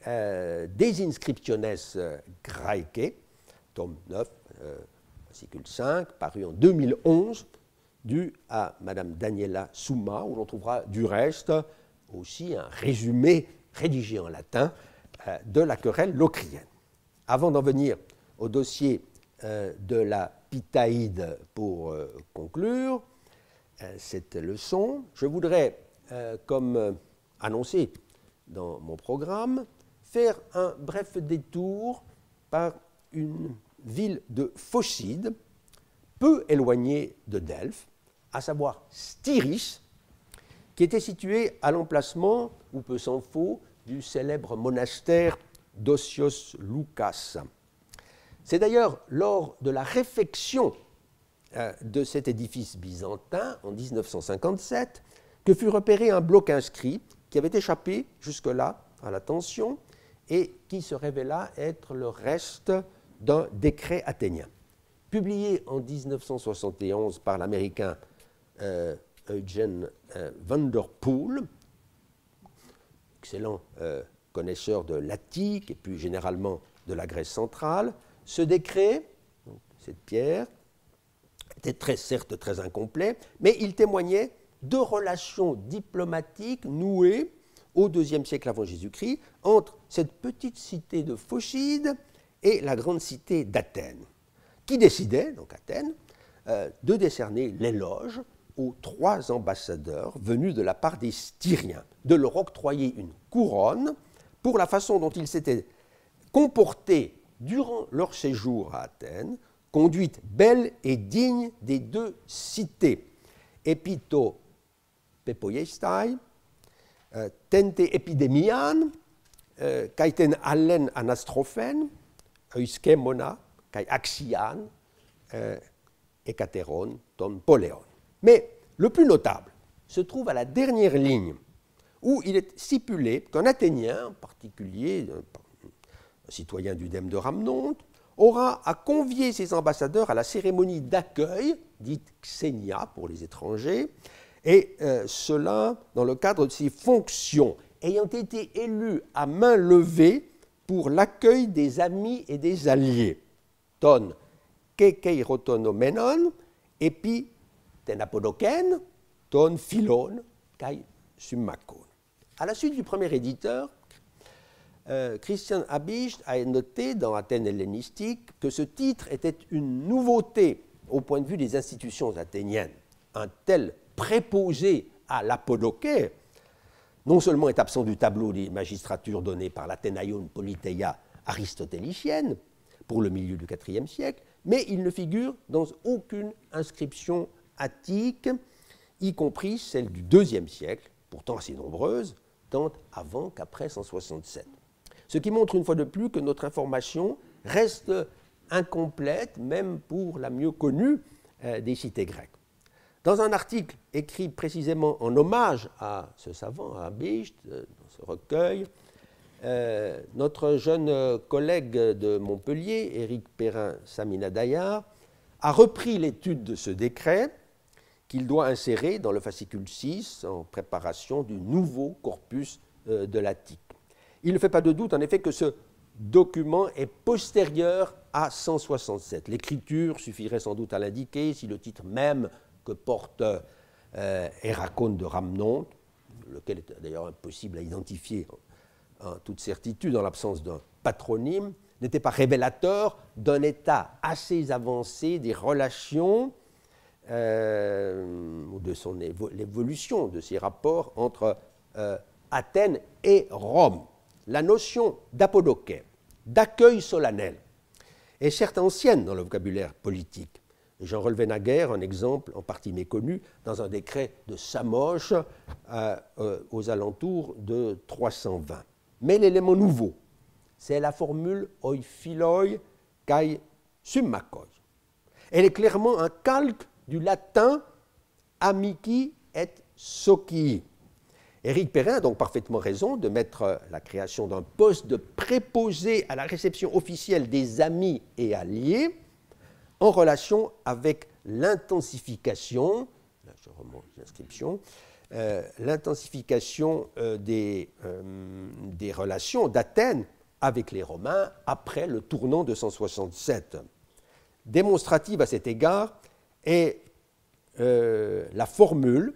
Speaker 1: des Inscriptiones Graecae, tome 9, fascicule 5, paru en 2011, dû à Madame Daniela Summa, où l'on trouvera du reste aussi un résumé rédigé en latin de la querelle locrienne. Avant d'en venir au dossier de la Pitaïde pour conclure cette leçon, je voudrais, comme annoncé dans mon programme, faire un bref détour par une ville de Phocide, peu éloignée de Delphes, à savoir Styris, qui était située à l'emplacement, ou peu s'en faut, du célèbre monastère d'Osios Loukas. C'est d'ailleurs lors de la réfection de cet édifice byzantin, en 1957, que fut repéré un bloc inscrit qui avait échappé jusque-là à l'attention et qui se révéla être le reste d'un décret athénien. Publié en 1971 par l'Américain Eugen Vanderpool, excellent connaisseur de l'Attique et plus généralement de la Grèce centrale, ce décret, donc cette pierre, était certes très incomplet, mais il témoignait de relations diplomatiques nouées au IIe siècle avant Jésus-Christ entre cette petite cité de Phocide et la grande cité d'Athènes, qui décidait, donc Athènes, de décerner l'éloge aux 3 ambassadeurs venus de la part des Styriens, de leur octroyer une couronne pour la façon dont ils s'étaient comportés durant leur séjour à Athènes, conduite belle et digne des 2 cités, Epito Pepoiestai, Tente epidemian, Kaiten allen anastrophen, Euskemona, Kai axian, Ekateron, ton Poléon. Mais le plus notable se trouve à la dernière ligne, où il est stipulé qu'un Athénien, en particulier un citoyen du dème de Rhamnonte, aura à convier ses ambassadeurs à la cérémonie d'accueil, dite xénia pour les étrangers, et cela dans le cadre de ses fonctions, ayant été élu à main levée pour l'accueil des amis et des alliés. Ton kekeirotonomenon, epi tenapodoken, ton philon, kai summakon. À la suite du premier éditeur, Christian Habicht a noté dans Athènes hellénistique que ce titre était une nouveauté au point de vue des institutions athéniennes. Un tel préposé à l'apodoké non seulement est absent du tableau des magistratures données par l'Athénaïon Politeia aristotélicienne pour le milieu du IVe siècle, mais il ne figure dans aucune inscription attique, y compris celle du IIe siècle, pourtant assez nombreuses, tant avant qu'après 167. Ce qui montre une fois de plus que notre information reste incomplète, même pour la mieux connue des cités grecques. Dans un article écrit précisément en hommage à ce savant, à Habicht, dans ce recueil, notre jeune collègue de Montpellier, Éric Perrin-Samina-Dayar, a repris l'étude de ce décret qu'il doit insérer dans le fascicule 6 en préparation du nouveau corpus de l'Attique. Il ne fait pas de doute en effet que ce document est postérieur à 167. L'écriture suffirait sans doute à l'indiquer si le titre même que porte Héracone de Rhamnonte, lequel est d'ailleurs impossible à identifier en toute certitude en l'absence d'un patronyme, n'était pas révélateur d'un état assez avancé des relations ou de l'évolution de ces rapports entre Athènes et Rome. La notion d'apodoké, d'accueil solennel, est certes ancienne dans le vocabulaire politique, Et j'en relevais naguère un exemple en partie méconnu dans un décret de Samoche aux alentours de 320. Mais l'élément nouveau, c'est la formule oi philoi kai summakoi. Elle est clairement un calque du latin amici et socii. Éric Perrin a donc parfaitement raison de mettre la création d'un poste de préposé à la réception officielle des amis et alliés en relation avec l'intensification, là je remonte l'inscription, l'intensification des relations d'Athènes avec les Romains après le tournant de 167. Démonstrative à cet égard est la formule,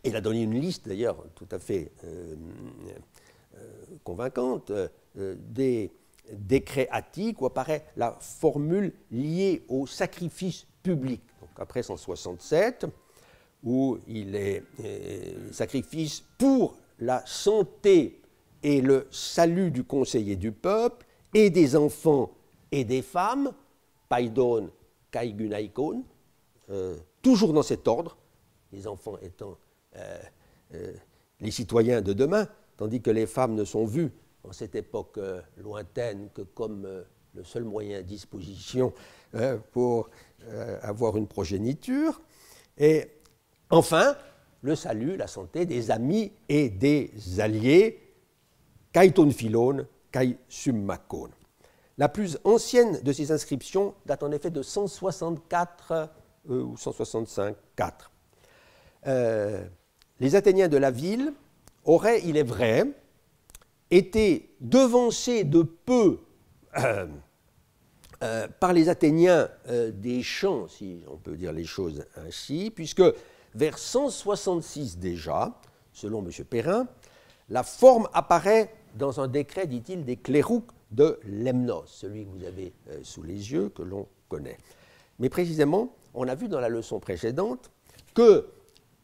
Speaker 1: et il a donné une liste d'ailleurs tout à fait convaincante, des décrets attiques où apparaît la formule liée au sacrifice public. Donc après 167, où il est sacrifice pour la santé et le salut du conseiller du peuple et des enfants et des femmes, paidon kai gunaikon, toujours dans cet ordre, les enfants étant les citoyens de demain, tandis que les femmes ne sont vues en cette époque lointaine que comme le seul moyen à disposition pour avoir une progéniture. Et enfin, le salut, la santé des amis et des alliés, kai ton philon, kai summakon. La plus ancienne de ces inscriptions date en effet de 164 ou 165, 4. Les Athéniens de la ville auraient, il est vrai, été devancés de peu par les Athéniens des champs, si on peut dire les choses ainsi, puisque vers 166 déjà, selon M. Perrin, la forme apparaît dans un décret, dit-il, des clérouques de Lemnos, celui que vous avez sous les yeux, que l'on connaît. Mais précisément, on a vu dans la leçon précédente que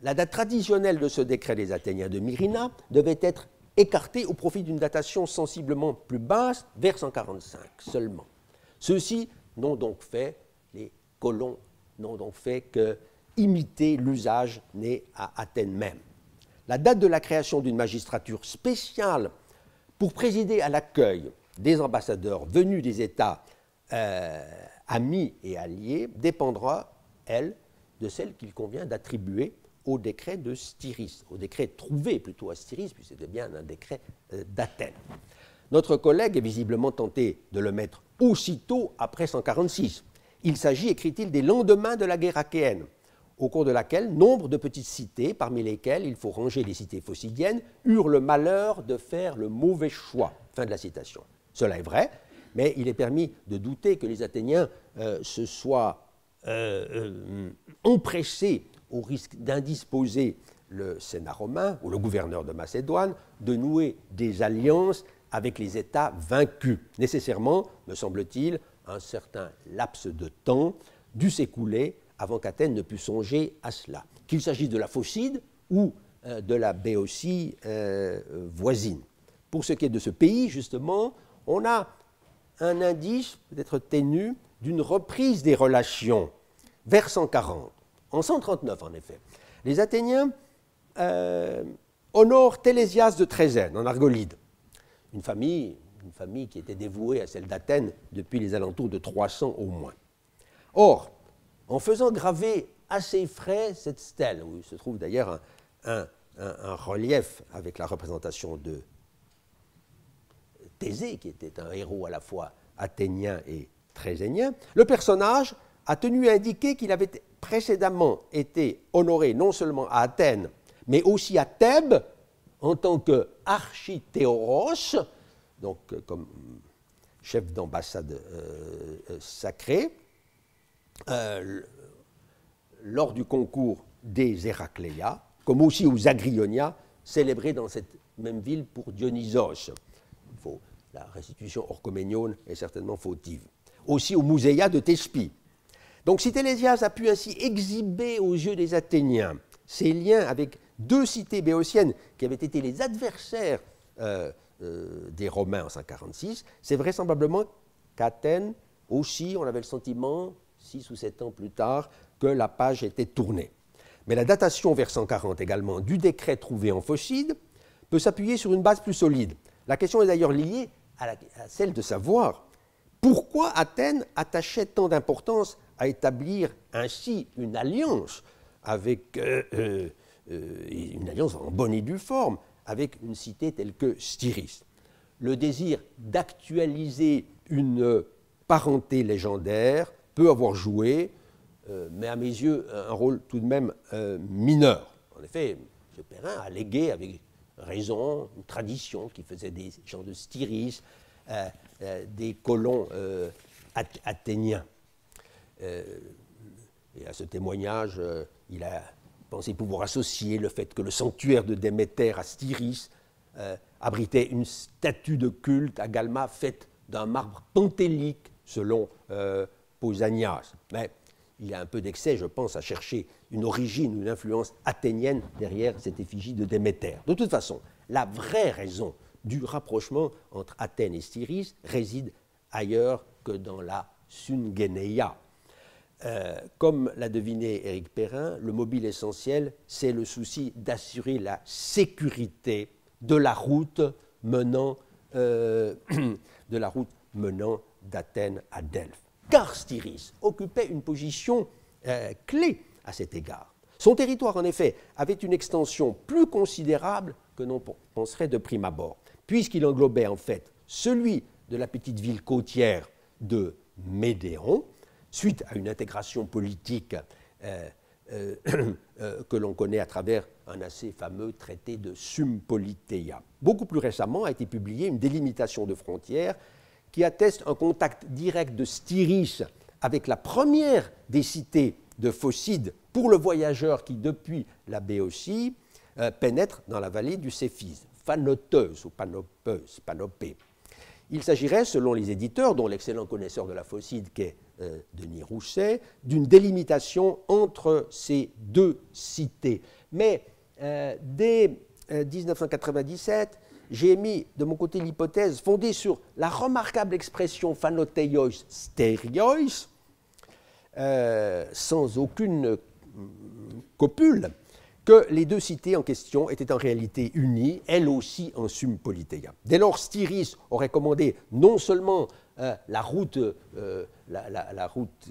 Speaker 1: la date traditionnelle de ce décret des Athéniens de Myrina devait être écartée au profit d'une datation sensiblement plus basse, vers 145 seulement. Ceux-ci n'ont donc fait, les colons n'ont donc fait que imiter l'usage né à Athènes même. La date de la création d'une magistrature spéciale pour présider à l'accueil des ambassadeurs venus des États amis et alliés dépendra, elle, de celle qu'il convient d'attribuer au décret de Styris, au décret trouvé plutôt à Styris, puis c'était bien un décret d'Athènes. Notre collègue est visiblement tenté de le mettre aussitôt après 146. Il s'agit, écrit-il, des lendemains de la guerre achéenne, au cours de laquelle nombre de petites cités, parmi lesquelles il faut ranger les cités phocidiennes, eurent le malheur de faire le mauvais choix. Fin de la citation. Cela est vrai, mais il est permis de douter que les Athéniens se soient empressés, au risque d'indisposer le Sénat romain ou le gouverneur de Macédoine, de nouer des alliances avec les États vaincus. Nécessairement, me semble-t-il, un certain laps de temps dut s'écouler avant qu'Athènes ne pût songer à cela. Qu'il s'agisse de la Phocide ou de la Béotie voisine. Pour ce qui est de ce pays, justement, on a un indice, peut-être ténu, d'une reprise des relations vers 140. En 139, en effet, les Athéniens honorent Télésias de Trézène, en Argolide, une famille qui était dévouée à celle d'Athènes depuis les alentours de 300 au moins. Or, en faisant graver à ses frais cette stèle, où il se trouve d'ailleurs un relief avec la représentation de Thésée, qui était un héros à la fois athénien et trézénien, le personnage a tenu à indiquer qu'il avait précédemment été honoré non seulement à Athènes, mais aussi à Thèbes en tant qu'archithéoros, donc comme chef d'ambassade sacré, lors du concours des Héracléa, comme aussi aux Agrionia, célébrés dans cette même ville pour Dionysos. La restitution orchoménione est certainement fautive. Aussi au Muséa de Thespie. Donc si Télésias a pu ainsi exhiber aux yeux des Athéniens ses liens avec deux cités béotiennes qui avaient été les adversaires des Romains en 146, c'est vraisemblablement qu'Athènes aussi, on avait le sentiment, 6 ou 7 ans plus tard, que la page était tournée. Mais la datation vers 140 également du décret trouvé en Phocide peut s'appuyer sur une base plus solide. La question est d'ailleurs liée à celle de savoir pourquoi Athènes attachait tant d'importance à établir ainsi une alliance avec une alliance en bonne et due forme avec une cité telle que Styris. Le désir d'actualiser une parenté légendaire peut avoir joué, mais à mes yeux, un rôle tout de même mineur. En effet, M. Perrin a légué avec raison une tradition qui faisait des gens de Styris, des colons athéniens. Et à ce témoignage, il a pensé pouvoir associer le fait que le sanctuaire de Déméter à Styris abritait une statue de culte à Galma faite d'un marbre pentélique, selon Pausanias. Mais il y a un peu d'excès, je pense, à chercher une origine, une influence athénienne derrière cette effigie de Déméter. De toute façon, la vraie raison du rapprochement entre Athènes et Styris réside ailleurs que dans la Sungénéia. Comme l'a deviné Éric Perrin, le mobile essentiel, c'est le souci d'assurer la sécurité de la route menant d'Athènes à Delphes. Car Styris occupait une position clé à cet égard. Son territoire, en effet, avait une extension plus considérable que l'on penserait de prime abord, puisqu'il englobait en fait celui de la petite ville côtière de Médéon, suite à une intégration politique que l'on connaît à travers un assez fameux traité de Sumpoliteia. Beaucoup plus récemment a été publiée une délimitation de frontières qui atteste un contact direct de Styris avec la première des cités de Phocide pour le voyageur qui, depuis la Béotie, pénètre dans la vallée du Céphise, Phanoteuse ou Panopeuse, Panopée. Il s'agirait, selon les éditeurs, dont l'excellent connaisseur de la Phocide qu'est Denis Rousset, d'une délimitation entre ces deux cités. Mais dès 1997, j'ai émis de mon côté l'hypothèse fondée sur la remarquable expression phanoteios stérios, sans aucune copule, que les deux cités en question étaient en réalité unies, elles aussi en Sumpoliteia. Dès lors, Styris aurait commandé non seulement la route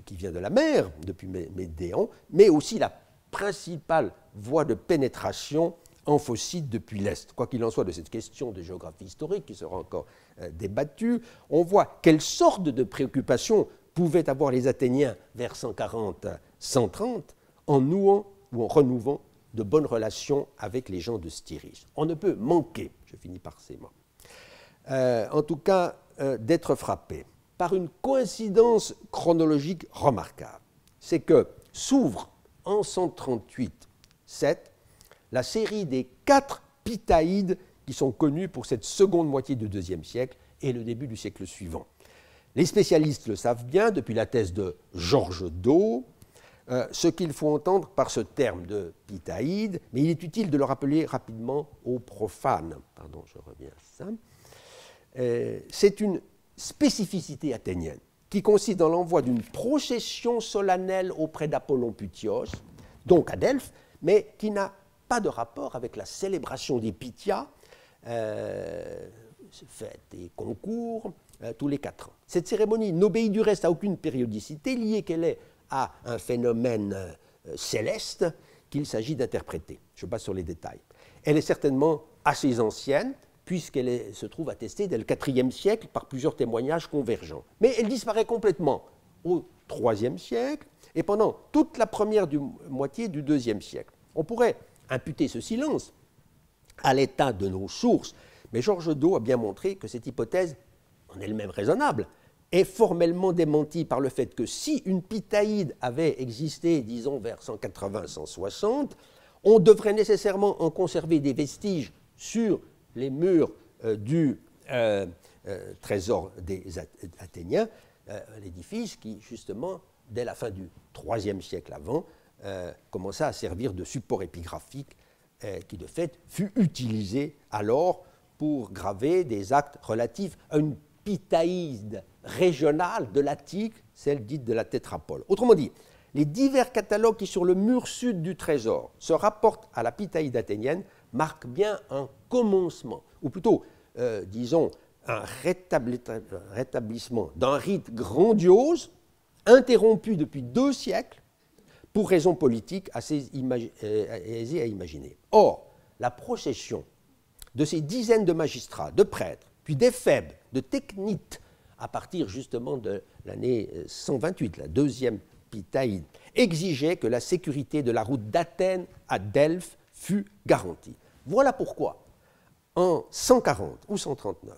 Speaker 1: qui vient de la mer, depuis Médéon, mais aussi la principale voie de pénétration en Phocide depuis l'Est. Quoi qu'il en soit de cette question de géographie historique qui sera encore débattue, on voit quelle sorte de préoccupations pouvaient avoir les Athéniens vers 140-130 en nouant ou en renouant de bonnes relations avec les gens de Styris. On ne peut manquer, je finis par ces mots, en tout cas d'être frappé par une coïncidence chronologique remarquable. C'est que s'ouvre en 138-7 la série des 4 Pitaïdes qui sont connus pour cette seconde moitié du IIe siècle et le début du siècle suivant. Les spécialistes le savent bien depuis la thèse de Georges Do, ce qu'il faut entendre par ce terme de Pitaïde, mais il est utile de le rappeler rapidement aux profanes. Pardon, je reviens à ça. C'est une spécificité athénienne qui consiste dans l'envoi d'une procession solennelle auprès d'Apollon Putios, donc à Delphes, mais qui n'a pas de rapport avec la célébration des Pythias, fêtes et concours, tous les 4 ans. Cette cérémonie n'obéit du reste à aucune périodicité, liée qu'elle est à un phénomène céleste qu'il s'agit d'interpréter. Je passe sur les détails. Elle est certainement assez ancienne, puisqu'elle se trouve attestée dès le IVe siècle par plusieurs témoignages convergents. Mais elle disparaît complètement au IIIe siècle et pendant toute la première moitié du IIe siècle. On pourrait imputer ce silence à l'état de nos sources, mais Georges Do a bien montré que cette hypothèse, en elle-même raisonnable, est formellement démentie par le fait que si une Pitaïde avait existé, disons, vers 180-160, on devrait nécessairement en conserver des vestiges sur les murs du trésor des Athéniens, l'édifice qui, justement, dès la fin du IIIe siècle avant, commença à servir de support épigraphique qui, de fait, fut utilisé alors pour graver des actes relatifs à une pitaïde régionale de l'Attique, celle dite de la tétrapole. Autrement dit, les divers catalogues qui, sur le mur sud du trésor, se rapportent à la pitaïde athénienne marquent bien un commencement, ou plutôt, disons, un rétablissement d'un rite grandiose, interrompu depuis 2 siècles, pour raisons politiques assez aisées à imaginer. Or, la procession de ces dizaines de magistrats, de prêtres, puis d'éphèbes, de technites, à partir justement de l'année 128, la deuxième pitaïde, exigeait que la sécurité de la route d'Athènes à Delphes fût garantie. Voilà pourquoi, en 140 ou 139,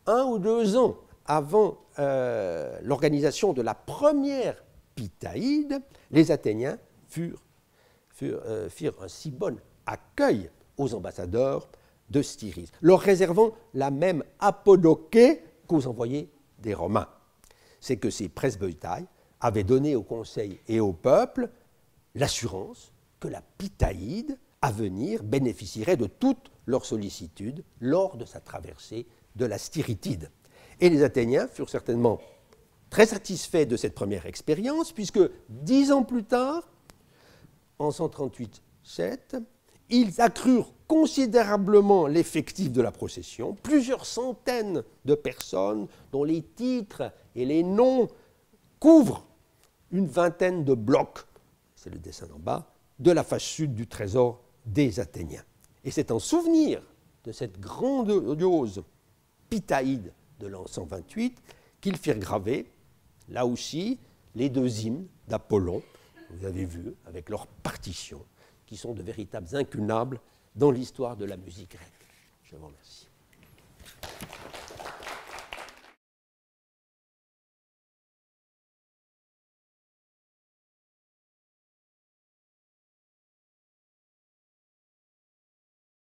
Speaker 1: 1 ou 2 ans avant l'organisation de la première pitaïde, les Athéniens firent un si bon accueil aux ambassadeurs de Styris, leur réservant la même apodoké qu'aux envoyés des Romains. C'est que ces presbytères avaient donné au conseil et au peuple l'assurance que la pitaïde à venir bénéficierait de toute leur sollicitude lors de sa traversée de la Styritide. Et les Athéniens furent certainement très satisfaits de cette première expérience, puisque 10 ans plus tard, en 138-7, ils accrurent considérablement l'effectif de la procession, plusieurs centaines de personnes dont les titres et les noms couvrent une vingtaine de blocs, c'est le dessin en bas, de la face sud du trésor des Athéniens. Et c'est en souvenir de cette grandiose pitaïde de l'an 128 qu'ils firent graver, là aussi, les 2 hymnes d'Apollon, vous avez vu, avec leurs partitions, qui sont de véritables incunables dans l'histoire de la musique grecque. Je vous remercie.